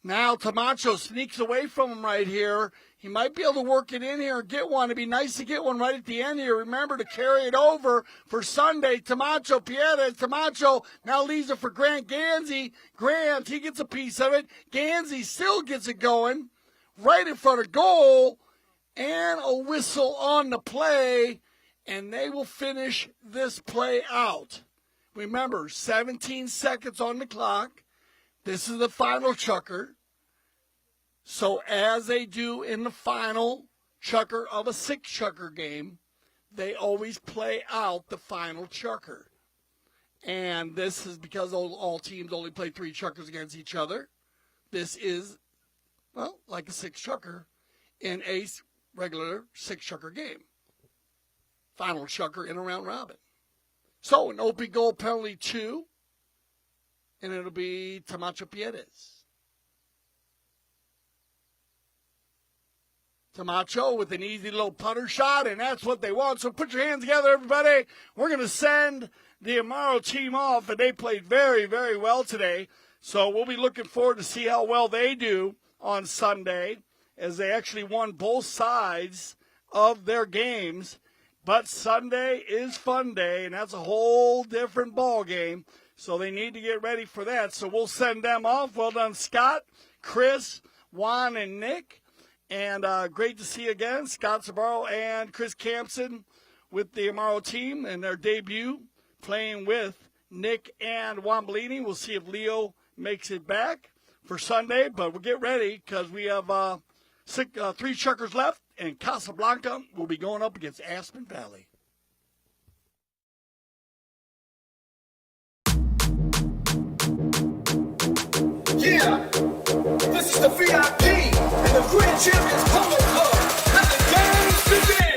Now Tomacho sneaks away from him right here. He might be able to work it in here and get one. It'd be nice to get one right at the end here. Remember to carry it over for Sunday. Tomacho Pieres. Tomacho now leaves it for Grant Ganzi. Grant, he gets a piece of it. Ganzi still gets it going right in front of goal. And a whistle on the play. And they will finish this play out. Remember, 17 seconds on the clock. This is the final chukker. So as they do in the final chukker of a 6-chukker game, they always play out the final chukker. And this is because all teams only play 3 chukkers against each other. This is, well, like a 6 chukker in a regular 6 chukker game. Final chukker in a round robin. So an open goal penalty 2, and it'll be Tomacho Pieres. Tomacho with an easy little putter shot, and that's what they want. So put your hands together, everybody. We're going to send the Amaro team off, and they played very, very well today. So we'll be looking forward to see how well they do on Sunday, as they actually won both sides of their games. But Sunday is fun day, and that's a whole different ball game. So they need to get ready for that. So we'll send them off. Well done, Scott, Chris, Juan, and Nick. And great to see you again, Scott Sabaro and Chris Campson with the Amaro team and their debut playing with Nick and Juan Bellini. We'll see if Leo makes it back for Sunday, but we'll get ready because we have 3 chukkers left, and Casablanca will be going up against Aspen Valley. Yeah, this is the VIP and the Grand Champions Polo Club. Let the games begin.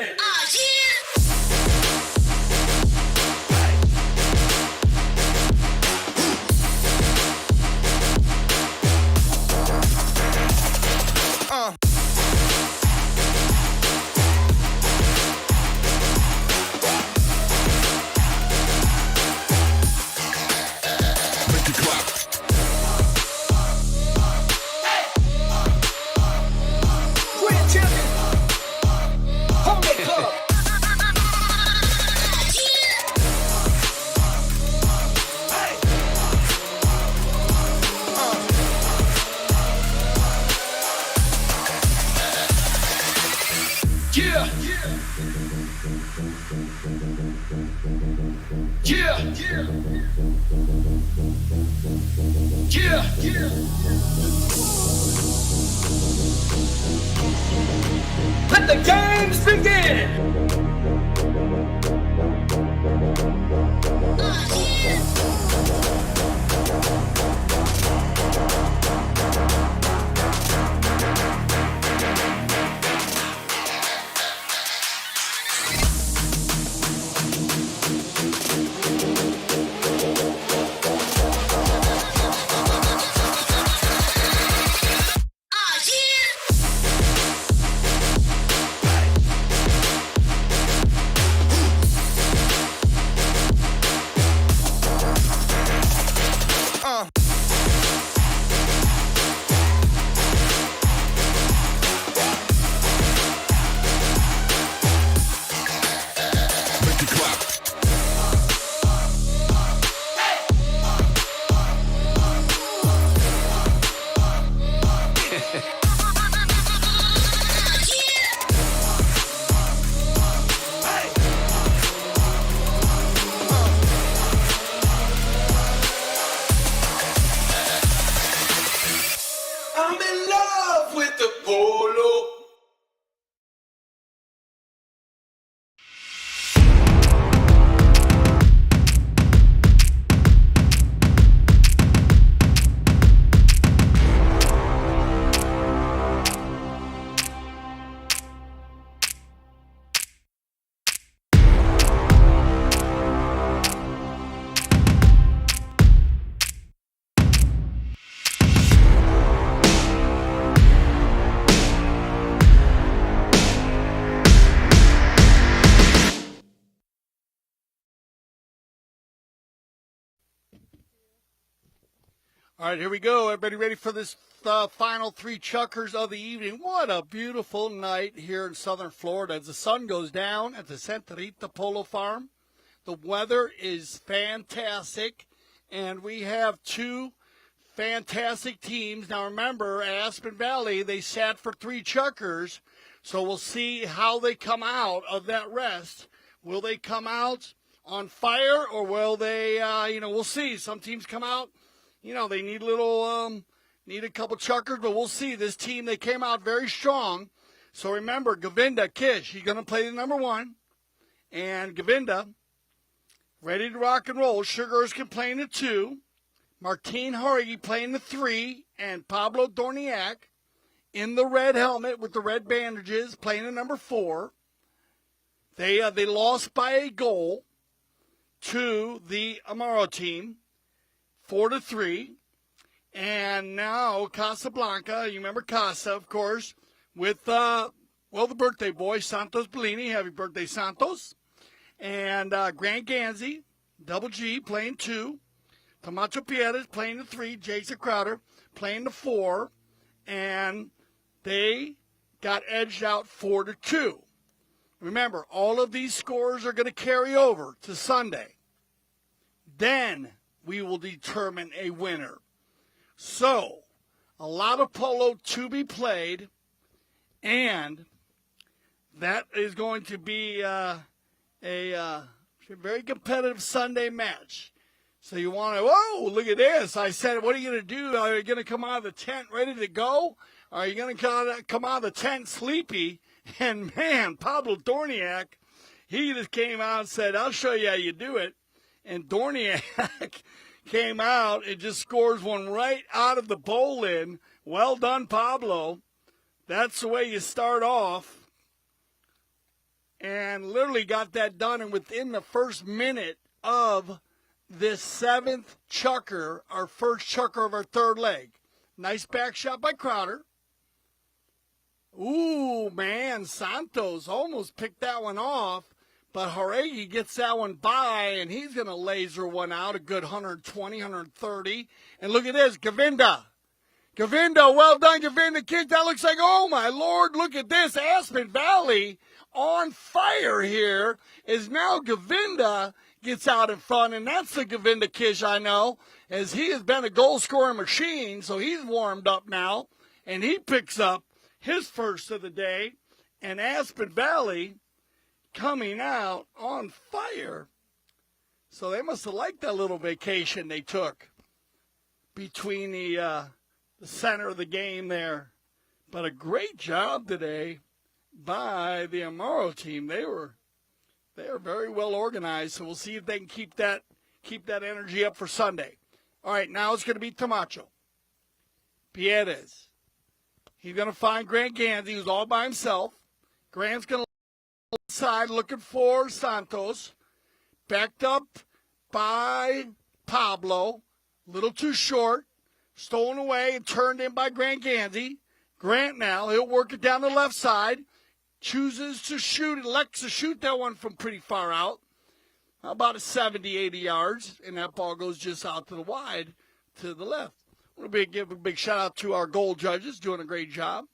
Let the games begin! I'm in love with the Polo. All right, here we go. Everybody ready for this final 3 chukkers of the evening? What a beautiful night here in southern Florida as the sun goes down at the Santa Rita Polo Farm. The weather is fantastic, and we have 2 fantastic teams. Now, remember, Aspen Valley, they sat for 3 chukkers, so we'll see how they come out of that rest. Will they come out on fire, or will they, we'll see. Some teams come out, they need need a couple chukkers, but we'll see. This team, they came out very strong. So remember, Govinda Kish, he's going to play the number 1. And Govinda, ready to rock and roll. Sugar Erskine playing the 2. Martin Jauregui playing the 3. And Pablo Dorniak in the red helmet with the red bandages playing the number 4. They lost by a goal to the Amaro team, 4-3. And now Casablanca, you remember Casa, of course, with, the birthday boy, Santos Bellini. Happy birthday, Santos. And Grant Ganzi, double G, playing 2. Tomacho Pieres playing the 3. Jason Crowder playing the 4. And they got edged out 4-2. Remember, all of these scores are going to carry over to Sunday. Then we will determine a winner. So, a lot of polo to be played, and that is going to be a very competitive Sunday match. So you want to, whoa, look at this. I said, what are you going to do? Are you going to come out of the tent ready to go? Are you going to come out of the tent sleepy? And, man, Pablo Dorniak, he just came out and said, I'll show you how you do it. And Dorniak came out and just scores one right out of the bowl-in. Well done, Pablo. That's the way you start off. And literally got that done. And within the first minute of this 7th chucker, our first chucker of our third leg. Nice back shot by Crowder. Ooh, man, Santos almost picked that one off, but Jauregui gets that one by, and he's going to laser one out, a good 120, 130. And look at this, Govinda. Govinda, well done, Govinda. Kick, that looks like, oh, my Lord, look at this. Aspen Valley on fire here is now Govinda gets out in front, and that's the Govinda Kish I know, as he has been a goal-scoring machine, so he's warmed up now, and he picks up his first of the day, and Aspen Valley coming out on fire. So they must have liked that little vacation they took between the center of the game there. But a great job today by the Amaro team. They are very well organized, so we'll see if they can keep that energy up for Sunday. All right, now it's going to be Tomacho Pieres. He's going to find Grant Ganzi, who's all by himself. Grant's going to look inside, looking for Santos. Backed up by Pablo. A little too short. Stolen away and turned in by Grant Ganzi. Grant now, he'll work it down the left side. Chooses to shoot, elects to shoot that one from pretty far out. About 70, 80 yards. And that ball goes just out to the wide, to the left. I want to give a big shout-out to our goal judges, doing a great job.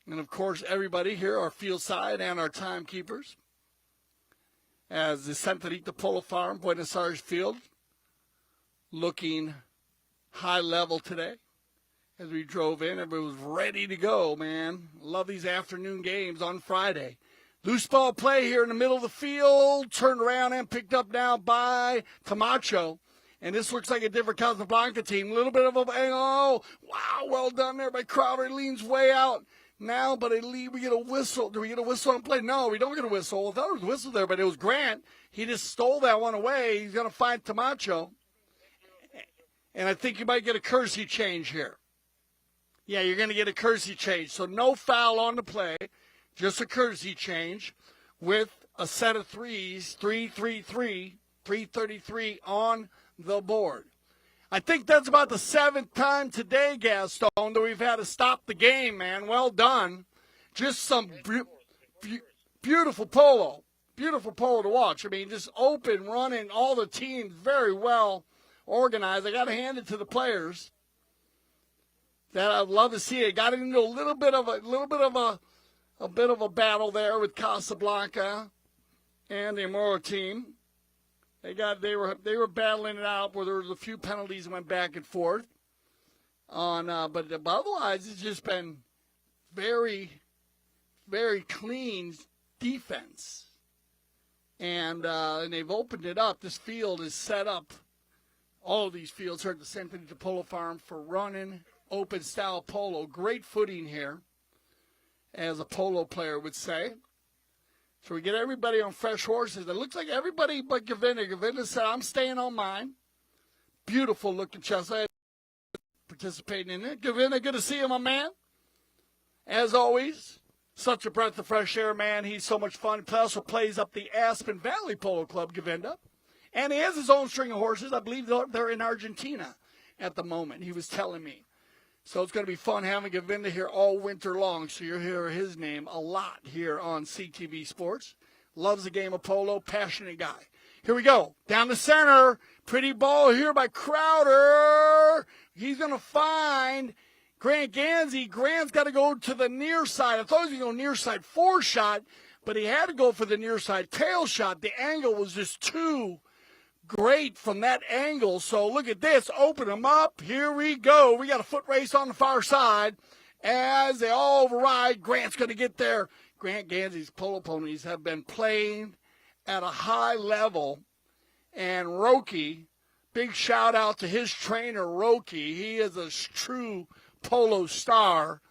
And, of course, everybody here, our field side and our timekeepers. As the Santa Rita Polo Farm, Buenos Aires field, looking high level today. As we drove in, everybody was ready to go, man. Love these afternoon games on Friday. Loose ball play here in the middle of the field. Turned around and picked up now by Tomacho. And this looks like a different Casablanca team. A little bit of a, wow, well done there by Crowder. Leans way out now, but we get a whistle. Do we get a whistle on play? No, we don't get a whistle. I thought there was a whistle there, but it was Grant. He just stole that one away. He's going to find Tomacho. And I think you might get a courtesy change here. Yeah, you're going to get a courtesy change. So no foul on the play, just a courtesy change with a set of threes, 3-3-3, 333 on the board. I think that's about the 7th time today, Gaston, that we've had to stop the game, man. Well done. Just some beautiful polo. Beautiful polo to watch. I mean, just open, running, all the teams very well organized. I got to hand it to the players. That I'd love to see it. Got into a bit of a battle there with Casablanca and the Amaro team. They were battling it out where there was a few penalties that went back and forth. But otherwise it's just been very, very clean defense. And they've opened it up. This field is set up. All of these fields are at the Santa Rita Polo Farm for running open style polo. Great footing here, as a polo player would say. So we get everybody on fresh horses. It looks like everybody but Govinda. Govinda said, I'm staying on mine. Beautiful looking chestnut. Participating in it. Govinda, good to see you, my man. As always, such a breath of fresh air, man. He's so much fun. He also plays up the Aspen Valley Polo Club, Govinda. And he has his own string of horses. I believe they're in Argentina at the moment, he was telling me. So it's going to be fun having Govinda here all winter long. So you'll hear his name a lot here on CTV Sports. Loves the game of polo, passionate guy. Here we go. Down the center. Pretty ball here by Crowder. He's going to find Grant Ganzi. Grant's got to go to the near side. I thought he was going to go near side 4 shot, but he had to go for the near side tail shot. The angle was just too great from that angle. So look at this. Open them up. Here we go. We got a foot race on the far side as they all override. Grant's going to get there. Grant Ganzi's polo ponies have been playing at a high level. And Roki, big shout out to his trainer, Roki. He is a true polo star.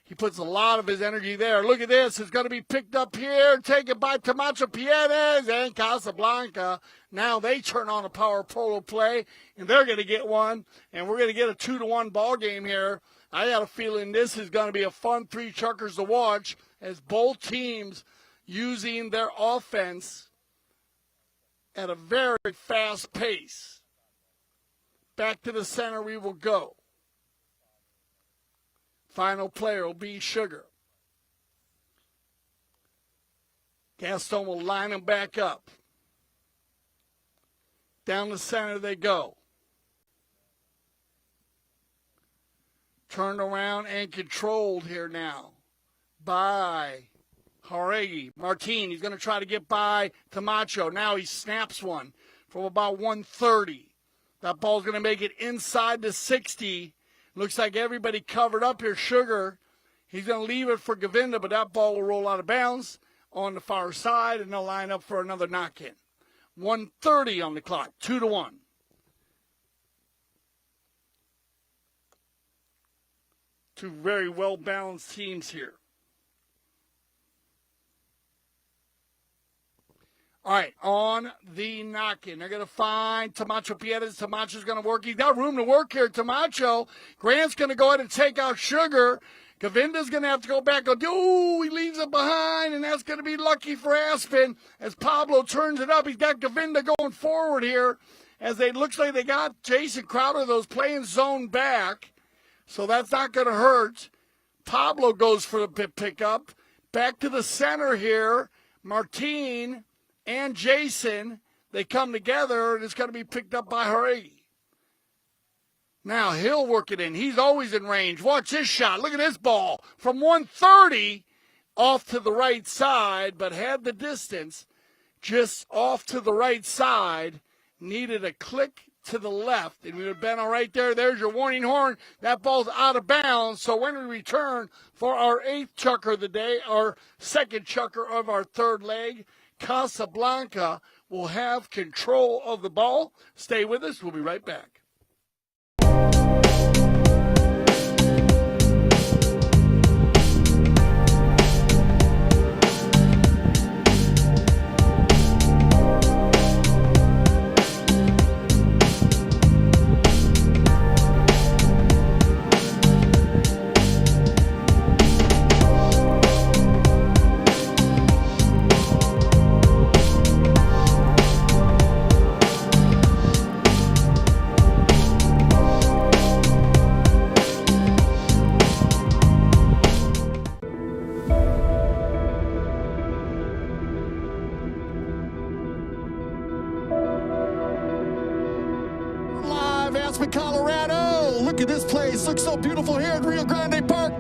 He puts a lot of his energy there. Look at this. It's going to be picked up here, taken by Tomacho Pieres and Casablanca. Now they turn on a power polo play, and they're going to get one. And we're going to get a 2-1 ball game here. I got a feeling this is going to be a fun 3 chukkers to watch as both teams using their offense at a very fast pace. Back to the center we will go. Final player will be Sugar. Gaston will line them back up. Down the center they go. Turned around and controlled here now by Jauregui. Martin, he's going to try to get by Tomacho. Now he snaps one from about 130. That ball's going to make it inside the 60. Looks like everybody covered up here. Sugar, he's going to leave it for Govinda, but that ball will roll out of bounds on the far side, and they'll line up for another knock-in. 1:30 on the clock, 2-1. Two very well-balanced teams here. All right, on the knock-in. They're going to find Tomacho Pieres. Tomacho's going to work. He's got room to work here, Tomacho. Grant's going to go ahead and take out Sugar. Govinda's going to have to go back. Ooh, he leaves it behind, and that's going to be lucky for Aspen as Pablo turns it up. He's got Govinda going forward here as they looks like they got Jason Crowder, those playing zone back. So that's not going to hurt. Pablo goes for the pickup. Back to the center here. Martin and Jason, they come together, and it's going to be picked up by Jauregui. Now he'll work it in. He's always in range. Watch this shot. Look at this ball. From 130 off to the right side, but had the distance just off to the right side. Needed a click to the left, and we would have been all right there. There's your warning horn. That ball's out of bounds. So when we return for our 8th chukker of the day, our 2nd chukker of our 3rd leg, Casablanca will have control of the ball. Stay with us. We'll be right back. Aspen, Colorado. Look at this place. Looks so beautiful here at Rio Grande Park.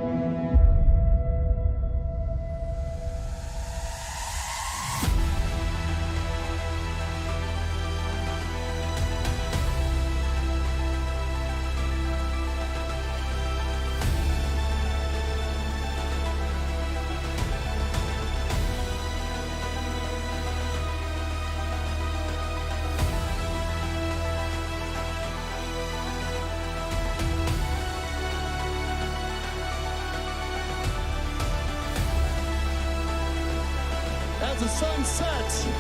as the sun sets in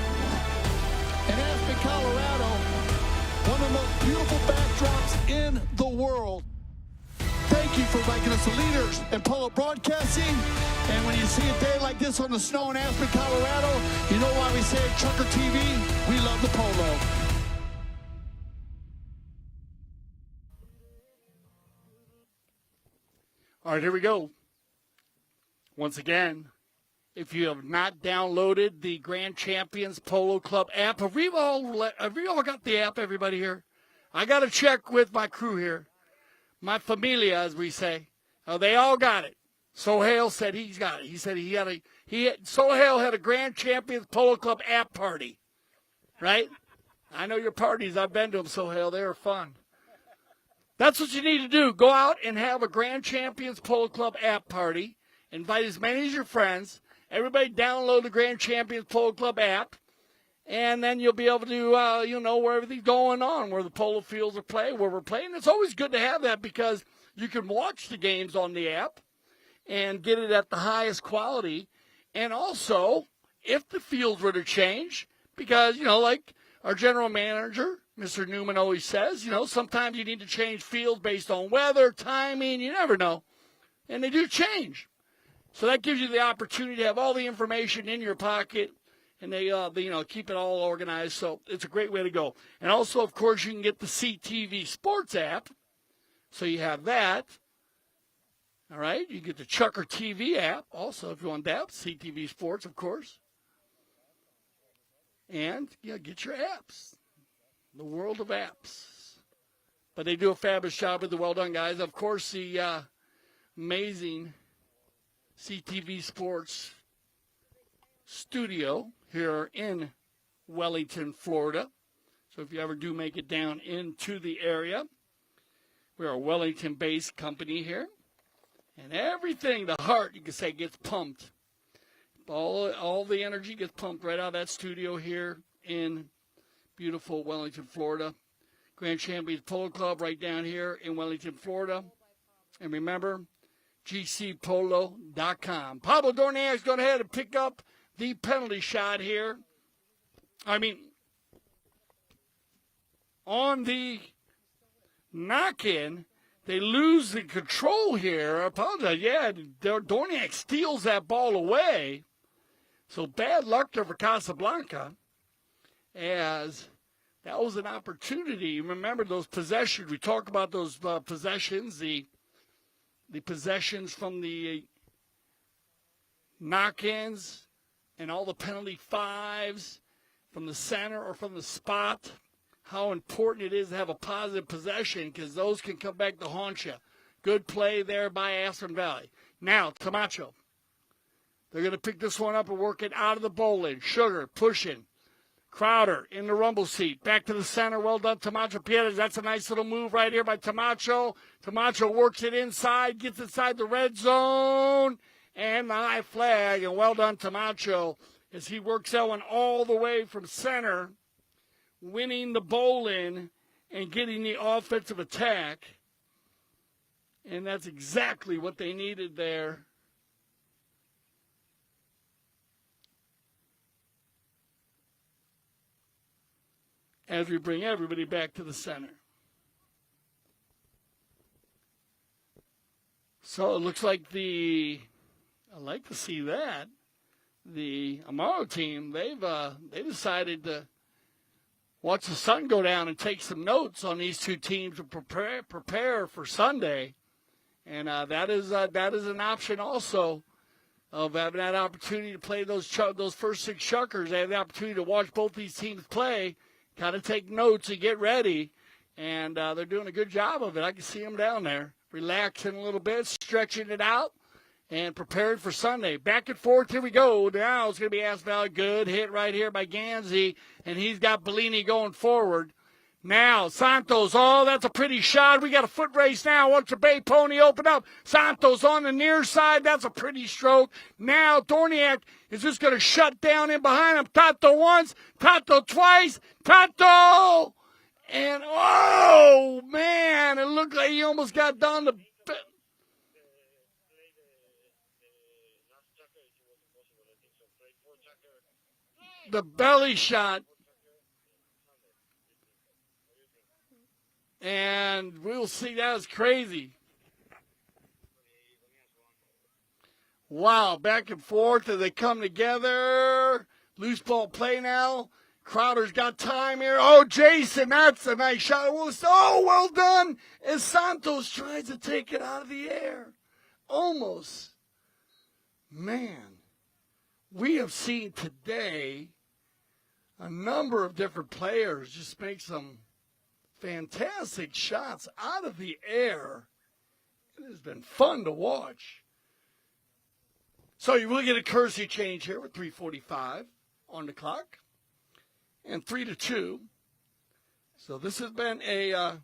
Aspen, Colorado, one of the most beautiful backdrops in the world. Thank you for making us the leaders in Polo broadcasting. And when you see a day like this on the snow in Aspen, Colorado, you know why we say at Trucker TV, we love the Polo. All right, here we go. Once again, if you have not downloaded the Grand Champions Polo Club app, have we all got the app, everybody here? I got to check with my crew here. My familia, as we say. They all got it. Sohail said he's got it. He said Sohail had a Grand Champions Polo Club app party. Right? I know your parties. I've been to them, Sohail. They are fun. That's what you need to do. Go out and have a Grand Champions Polo Club app party. Invite as many as your friends. Everybody download the Grand Champions Polo Club app. And then you'll be able to, know where everything's going on, where the polo fields are playing, where we're playing. It's always good to have that because you can watch the games on the app and get it at the highest quality. And also, if the fields were to change, because, like our general manager, Mr. Newman always says, sometimes you need to change fields based on weather, timing, you never know. And they do change. So that gives you the opportunity to have all the information in your pocket, and they keep it all organized. So it's a great way to go. And also, of course, you can get the CTV Sports app. So you have that. All right. You get the Chucker TV app also if you want that. CTV Sports, of course. And, get your apps. The world of apps. But they do a fabulous job with the well done guys. Of course, the amazing CTV Sports studio here in Wellington, Florida. So if you ever do make it down into the area, we're a Wellington-based company here. And everything, the heart, you can say, gets pumped. All the energy gets pumped right out of that studio here in beautiful Wellington, Florida. Grand Champions Polo Club right down here in Wellington, Florida. And remember, gcpolo.com. Pablo Dorniak's going ahead and pick up the penalty shot here. On the knock-in, they lose the control here. I apologize. Yeah, Dorniak steals that ball away. So bad luck there for Casablanca, as that was an opportunity. Remember those possessions. We talk about those possessions, the possessions from the knock-ins and all the penalty fives from the center or from the spot. How important it is to have a positive possession because those can come back to haunt you. Good play there by Aspen Valley. Now, Tomacho. They're going to pick this one up and work it out of the bowl-in. Sugar pushing. Crowder in the rumble seat. Back to the center. Well done, Tomacho Pieres. That's a nice little move right here by Tomacho. Tomacho works it inside, gets inside the red zone, and the high flag. And well done, Tomacho, as he works that one all the way from center, winning the bowl-in and getting the offensive attack. And that's exactly what they needed there. As we bring everybody back to the center. So it looks like I like to see that. The Amaro team, they decided to watch the sun go down and take some notes on these two teams to prepare for Sunday. And that is an option also of having that opportunity to play those first six Chuckers. They have the opportunity to watch both these teams play. Kind of take notes and get ready, and they're doing a good job of it. I can see them down there, relaxing a little bit, stretching it out, and preparing for Sunday. Back and forth, here we go. Now it's going to be Aspen Valley. Good hit right here by Ganzi, and he's got Bellini going forward. Now, Santos, that's a pretty shot. We got a foot race now. Watch the Bay Pony open up. Santos on the near side. That's a pretty stroke. Now, Dorniak is just going to shut down in behind him. Tato once, Tato twice, Tato! And, oh, man, it looked like he almost got down the... the belly shot. And we'll see. That was crazy. Wow, back and forth as they come together. Loose ball play now. Crowder's got time here. Oh, Jason, that's a nice shot. Oh, well done. As Santos tries to take it out of the air. Almost. Man, we have seen today a number of different players just make some fantastic shots out of the air. It has been fun to watch. So you will get a courtesy change here with 3:45 on the clock. And 3-2. So this has been a all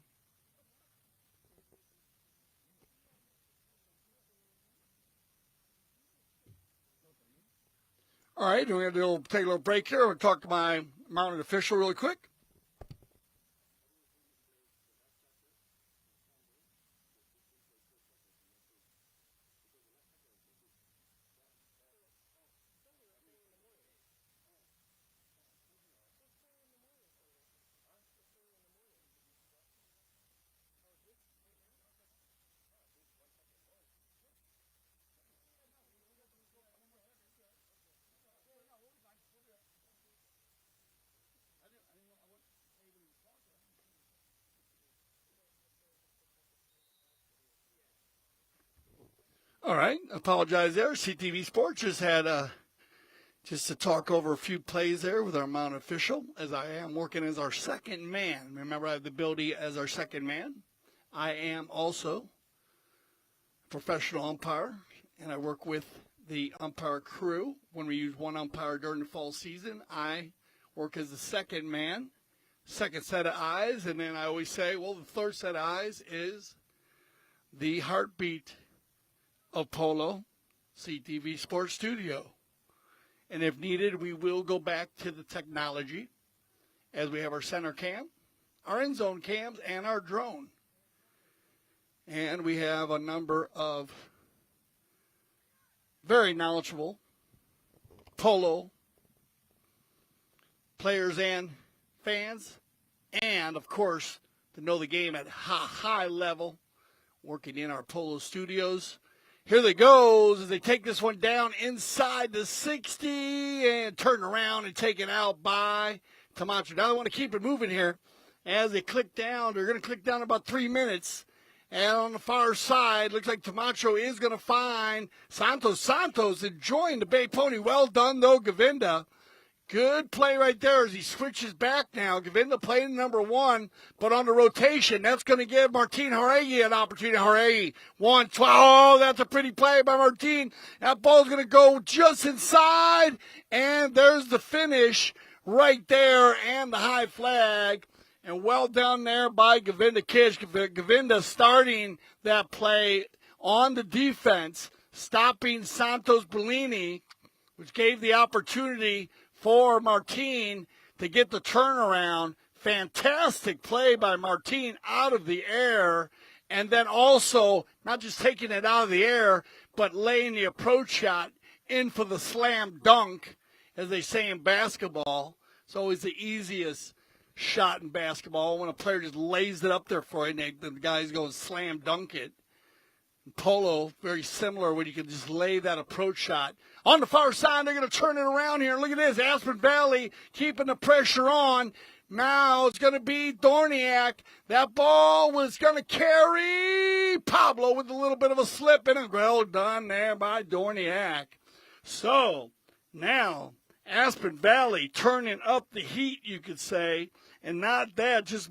right, we're going to take a little break here. We'll talk to my mounted official really quick. All right, apologize there. CTV Sports just had just to talk over a few plays there with our mounted official, as I am working as our second man. Remember, I have the ability as our second man. I am also a professional umpire, and I work with the umpire crew. When we use one umpire during the fall season, I work as the second man, second set of eyes, and then I always say, well, the third set of eyes is the heartbeat of Polo CTV Sports Studio. And if needed, we will go back to the technology as we have our center cam, our end zone cams, and our drone. And we have a number of very knowledgeable Polo players and fans, and, of course, to know the game at high level, working in our Polo studios. Here they go as they take this one down inside the 60 and turn around and take it out by Tomacho. Now they want to keep it moving here as they click down. They're going to click down about 3 minutes. And on the far side, looks like Tomacho is going to find Santos. Santos enjoying the Bay Pony. Well done, though, Govinda. Good play right there as he switches back now. Govinda playing number one, but on the rotation. That's going to give Martin Jauregui an opportunity. Jauregui, 1-12. Oh, that's a pretty play by Martin. That ball's going to go just inside, and there's the finish right there and the high flag. And well done there by Govinda Kish. Govinda starting that play on the defense, stopping Santos Bellini, which gave the opportunity for Martin to get the turnaround. Fantastic play by Martin out of the air. And then also, not just taking it out of the air, but laying the approach shot in for the slam dunk, as they say in basketball. It's always the easiest shot in basketball when a player just lays it up there for you and the guys go and slam dunk it. Polo, very similar when you can just lay that approach shot. On the far side, they're going to turn it around here. Look at this, Aspen Valley keeping the pressure on. Now it's going to be Dorniak. That ball was going to carry Pablo with a little bit of a slip in it. Well done there by Dorniak. So now Aspen Valley turning up the heat, you could say, and not that, just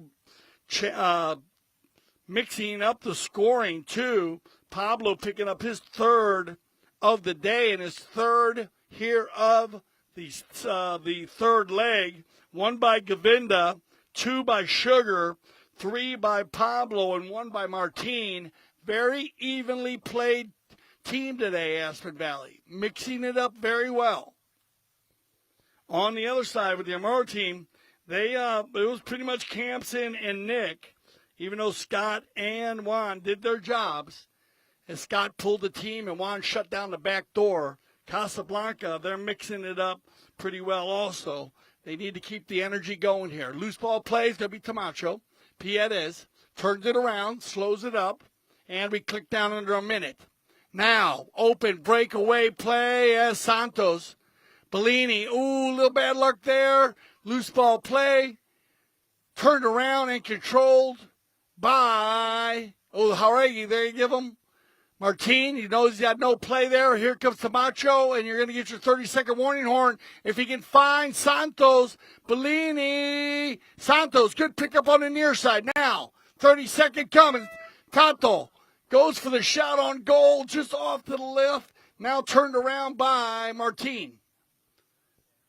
mixing up the scoring too. Pablo picking up his third of the day and his third here of the third leg. 1 by Govinda, 2 by Sugar, 3 by Pablo, and 1 by Martin. Very evenly played team today, Aspen Valley, mixing it up very well. On the other side with the Amaro team, it was pretty much Campson and Nick, even though Scott and Juan did their jobs. As Scott pulled the team and Juan shut down the back door, Casablanca, they're mixing it up pretty well also. They need to keep the energy going here. Loose ball plays, going to be Tomacho Pieres. Turns it around, slows it up, and we click down under a minute. Now, open breakaway play as Santos. Bellini, ooh, little bad luck there. Loose ball play. Turned around and controlled by, Jauregui, there you give him. Martin, he knows he had no play there. Here comes Tomacho, and you're going to get your 30-second warning horn. If he can find Santos, Bellini. Santos, good pickup on the near side. Now, 30-second coming. Tato goes for the shot on goal, just off to the left. Now turned around by Martin.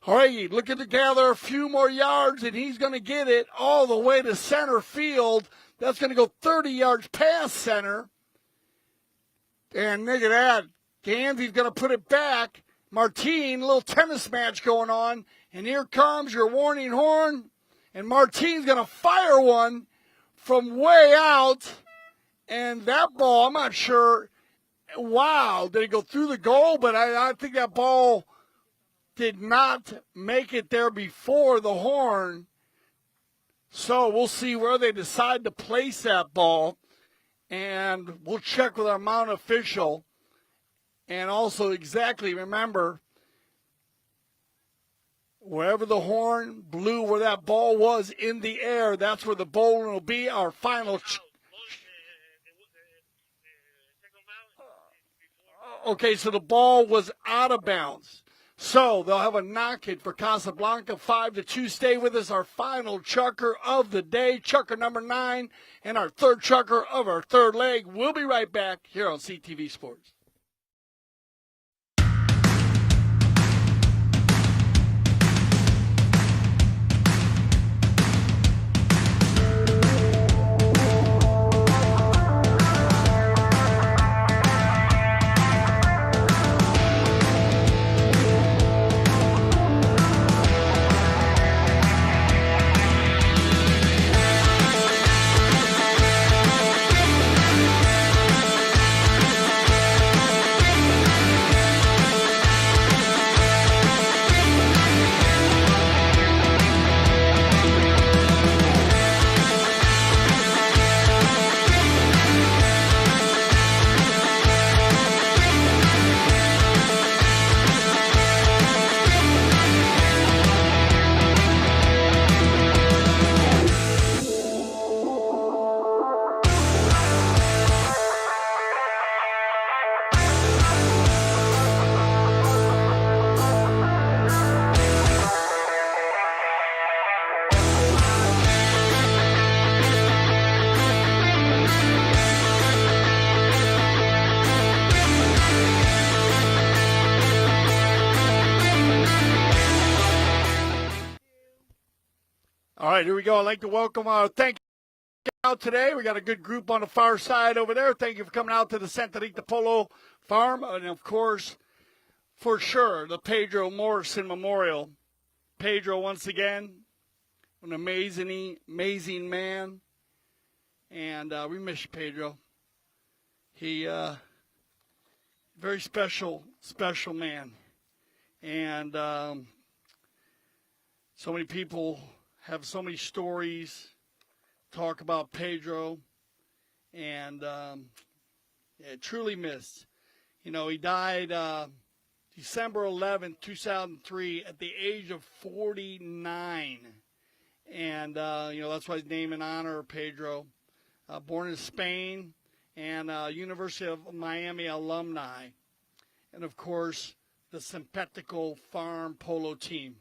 Jauregui looking to gather a few more yards, and he's going to get it all the way to center field. That's going to go 30 yards past center. And look at that. Ganzi's going to put it back. Martin, a little tennis match going on. And here comes your warning horn. And Martin's going to fire one from way out. And that ball, I'm not sure. Wow, did it go through the goal? But I think that ball did not make it there before the horn. So we'll see where they decide to place that ball. And we'll check with our mount official. And also exactly remember, wherever the horn blew where that ball was in the air, that's where the bowling will be. Our final. Okay, so the ball was out of bounds. So they'll have a knock-in for Casablanca, 5-2. Stay with us. Our final chucker of the day, chucker number 9, and our third chucker of our third leg. We'll be right back here on CTV Sports. All right, here we go. I'd like to welcome thank you out today. We got a good group on the far side over there. Thank you for coming out to the Santa Rita Polo Farm. And, of course, for sure, the Pedro Morrison Memorial. Pedro, once again, an amazing man. And we miss you, Pedro. He, very special man. And so many people have so many stories, talk about Pedro, and truly missed. You know, he died December 11th, 2003 at the age of 49. And, that's why his name in honor of Pedro. Born in Spain and University of Miami alumni. And, of course, the Simpetico Farm Polo team.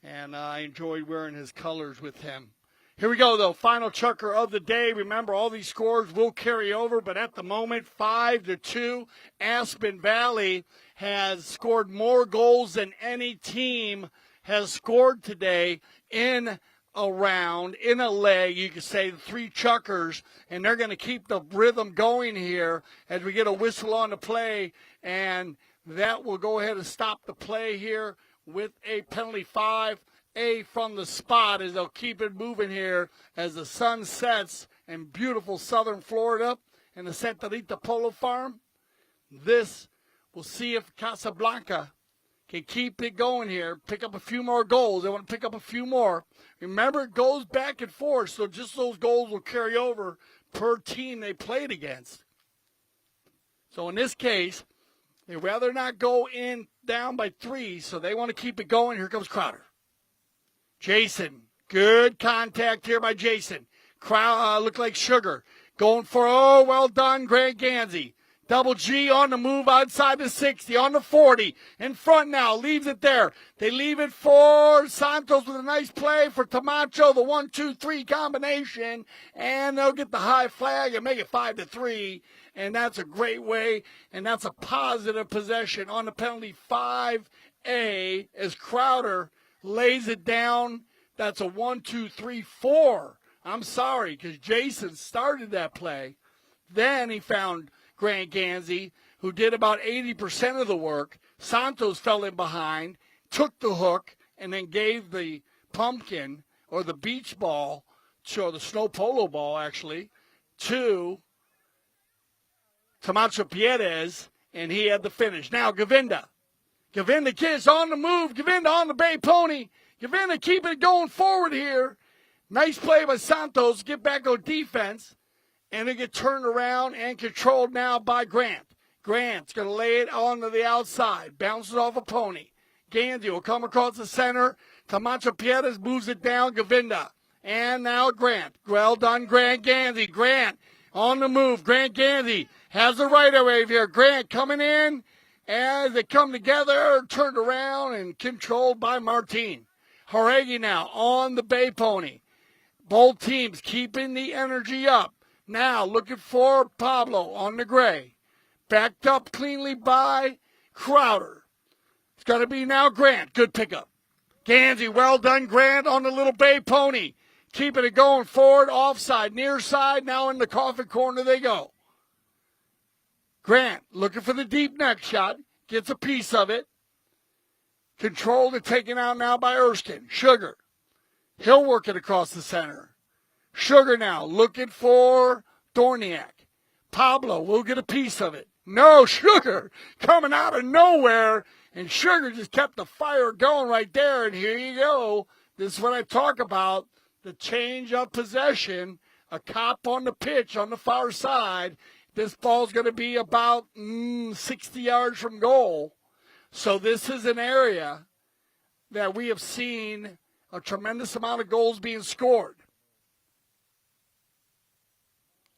And I enjoyed wearing his colors with him. Here we go, though. Final chucker of the day. Remember, all these scores will carry over, but at the moment, 5-2. Aspen Valley has scored more goals than any team has scored today in a round, in a leg. You could say the 3 chuckers, and they're going to keep the rhythm going here as we get a whistle on the play, and that will go ahead and stop the play here with a penalty 5A from the spot as they'll keep it moving here as the sun sets in beautiful southern Florida and the Santa Rita Polo Farm. This We'll see if Casablanca can keep it going here, pick up a few more goals. They want to pick up a few more. Remember, it goes back and forth, so just those goals will carry over per team they played against. So in this case, they'd rather not go in down by 3, so they want to keep it going. Here comes Crowder. Jason, good contact here by Jason. Look like Sugar. Going for, well done, Grant Ganzi. Double G on the move outside the 60, on the 40. In front now, leaves it there. They leave it for Santos with a nice play for Tomacho, the 1-2-3 combination. And they'll get the high flag and make it 5-3. And that's a great way, and that's a positive possession on the penalty 5A as Crowder lays it down. That's a 1-2-3-4. I'm sorry, because Jason started that play. Then he found Grant Ganzi, who did about 80% of the work. Santos fell in behind, took the hook, and then gave the pumpkin, or the beach ball, or the snow polo ball, actually, to Tomacho Pieres, and he had the finish. Now, Govinda kids on the move. Govinda on the bay pony. Govinda keeping it going forward here. Nice play by Santos. Get back on defense. And they get turned around and controlled now by Grant. Grant's going to lay it onto the outside. Bounces off a pony. Ganzi will come across the center. Tomacho Pieres moves it down. Govinda. And now Grant. Well done, Grant Ganzi. Grant on the move. Grant Ganzi has the right of wave here. Grant coming in as they come together. Turned around and controlled by Martin. Jauregui now on the bay pony. Both teams keeping the energy up. Now looking for Pablo on the gray. Backed up cleanly by Crowder. It's going to be now Grant. Good pickup. Ganzi, well done, Grant on the little bay pony. Keeping it going forward, offside, near side. Now in the coffin corner they go. Grant looking for the deep neck shot. Gets a piece of it. Controlled and taken out now by Erskine. Sugar. He'll work it across the center. Sugar now looking for Dorniak. Pablo will get a piece of it. No, Sugar coming out of nowhere. And Sugar just kept the fire going right there. And here you go. This is what I talk about. The change of possession. A cop on the pitch on the far side. This ball's going to be about 60 yards from goal. So this is an area that we have seen a tremendous amount of goals being scored.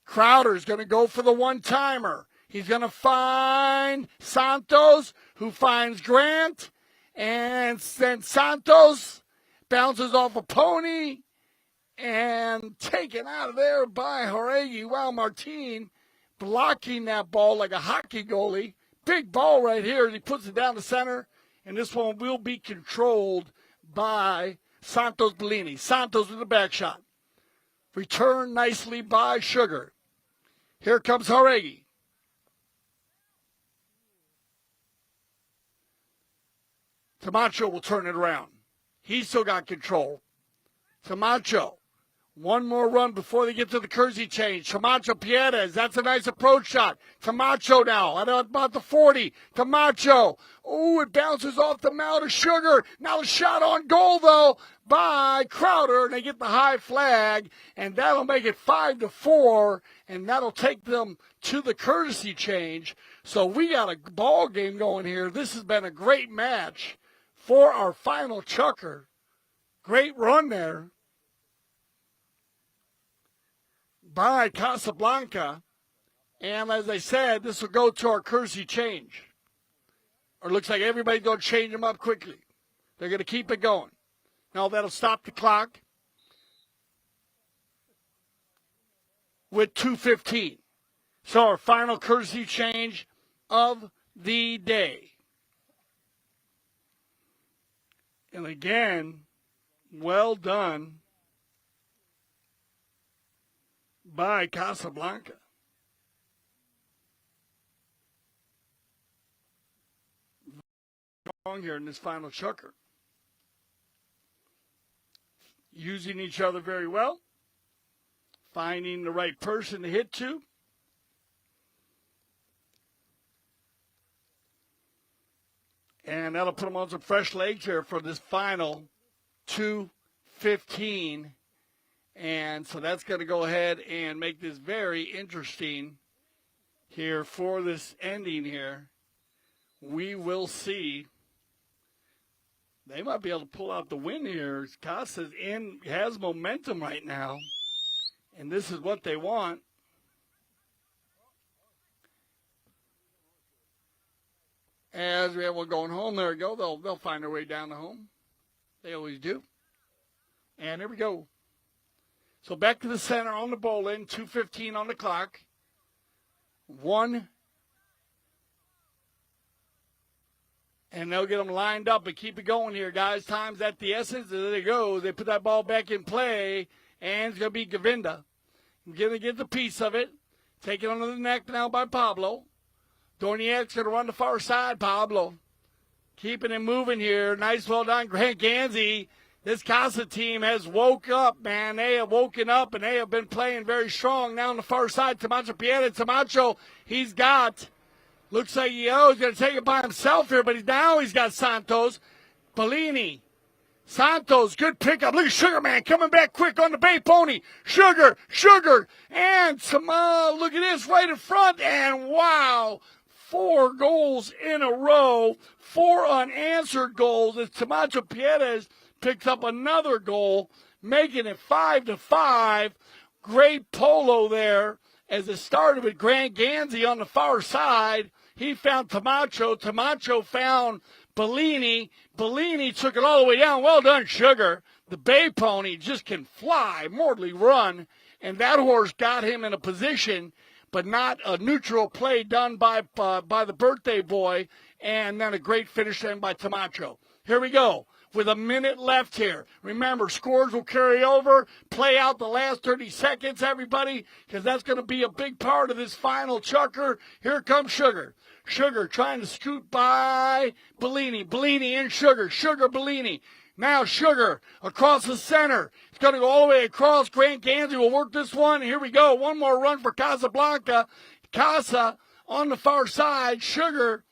Crowder's going to go for the one-timer. He's going to find Santos, who finds Grant. And then Santos bounces off a pony and taken out of there by Jauregui. Wow, Martin blocking that ball like a hockey goalie. Big ball right here as he puts it down the center. And this one will be controlled by Santos Bellini. Santos with the back shot. Returned nicely by Sugar. Here comes Jauregui. Tomacho will turn it around. He's still got control. Tomacho. One more run before they get to the Kersey change. Tomacho Pieres. That's a nice approach shot. Tomacho now at about the 40. Tomacho. Oh, it bounces off the mount of Sugar. Now a shot on goal, though, by Crowder. And they get the high flag. And that'll make it 5-4. And that'll take them to the courtesy change. So we got a ball game going here. This has been a great match for our final chucker. Great run there by Casablanca. And as I said, this will go to our courtesy change. Or it looks like everybody's going to change them up quickly. They're going to keep it going. Now that'll stop the clock with 2:15. So our final courtesy change of the day. And again, well done by Casablanca. Strong here in this final chucker. Using each other very well. Finding the right person to hit to. And that'll put them on some fresh legs here for this final 2:15. And so that's going to go ahead and make this very interesting here for this ending here. We will see. They might be able to pull out the win here. Casa's has momentum right now. And this is what they want. As we have one going home, there we go. They'll find their way down to home. They always do. And there we go. So back to the center on the bowling, 2:15 on the clock. And they'll get them lined up and keep it going here, guys. Time's at the essence. There they go. They put that ball back in play, and it's going to be Govinda. Going to get the piece of it. Taken under the neck now by Pablo. Dorniak's going to run the far side, Pablo. Keeping it moving here. Nice, well done, Marc Ganzi. This Casa team has woke up, man. They have woken up, and they have been playing very strong. Now on the far side, Tomacho Pieres. Tomacho, he's got, looks like he's going to take it by himself here, but he's got Santos. Bellini. Santos, good pickup. Look at Sugar Man coming back quick on the Bay Pony. Sugar, and some, look at this right in front, and wow, 4 goals in a row, 4 unanswered goals as Tomacho Pieres picks up another goal, making it 5-5. Great polo there as it started with Marc Ganzi on the far side. He found Tomacho. Tomacho found Bellini. Bellini took it all the way down. Well done, Sugar. The Bay Pony just can fly, mortally run, and that horse got him in a position, but not a neutral play done by the birthday boy, and then a great finish then by Tomacho. Here we go. With a minute left here. Remember, scores will carry over. Play out the last 30 seconds, everybody, because that's going to be a big part of this final chucker. Here comes Sugar. Sugar trying to scoot by Bellini. Bellini and Sugar. Sugar, Bellini. Now Sugar across the center. It's going to go all the way across. Marc Ganzi will work this one. Here we go. One more run for Casablanca. Casa on the far side. Sugar.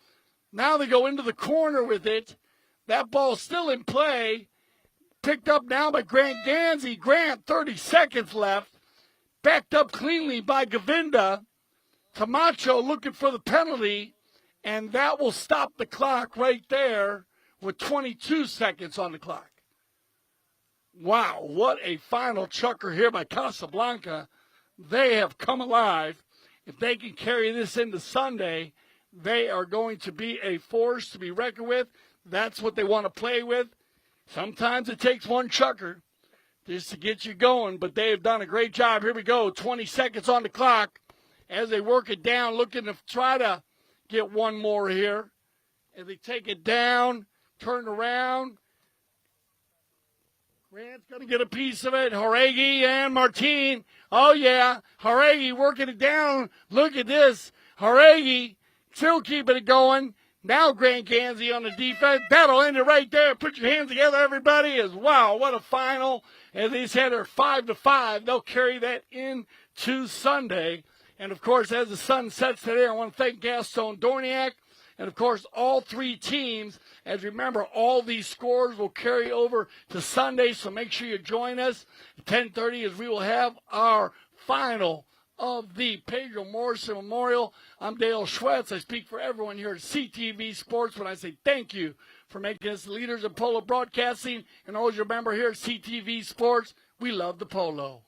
Now they go into the corner with it. That ball's still in play. Picked up now by Marc Ganzi. Grant, 30 seconds left. Backed up cleanly by Govinda. Tomacho looking for the penalty. And that will stop the clock right there with 22 seconds on the clock. Wow, what a final chucker here by Casablanca. They have come alive. If they can carry this into Sunday, they are going to be a force to be reckoned with. That's what they want to play with. Sometimes it takes one chucker just to get you going, but they have done a great job. Here we go, 20 seconds on the clock as they work it down, looking to try to get one more here. As they take it down, turn around. Grant's going to get a piece of it. Jauregui and Martin. Oh, yeah. Jauregui working it down. Look at this. Jauregui still keeping it going. Now Marc Ganzi on the defense. That'll end it right there. Put your hands together, everybody. As wow, what a final. As they said, they're 5-5. They'll carry that into Sunday. And, of course, as the sun sets today, I want to thank Gaston Dorniak. And, of course, all 3 teams. As remember, all these scores will carry over to Sunday. So make sure you join us at 10:30 as we will have our final of the Pedro Morrison Memorial. I'm Dale Schwetz. I speak for everyone here at CTV Sports when I say thank you for making us leaders in polo broadcasting. And always remember here at CTV Sports, we love the polo.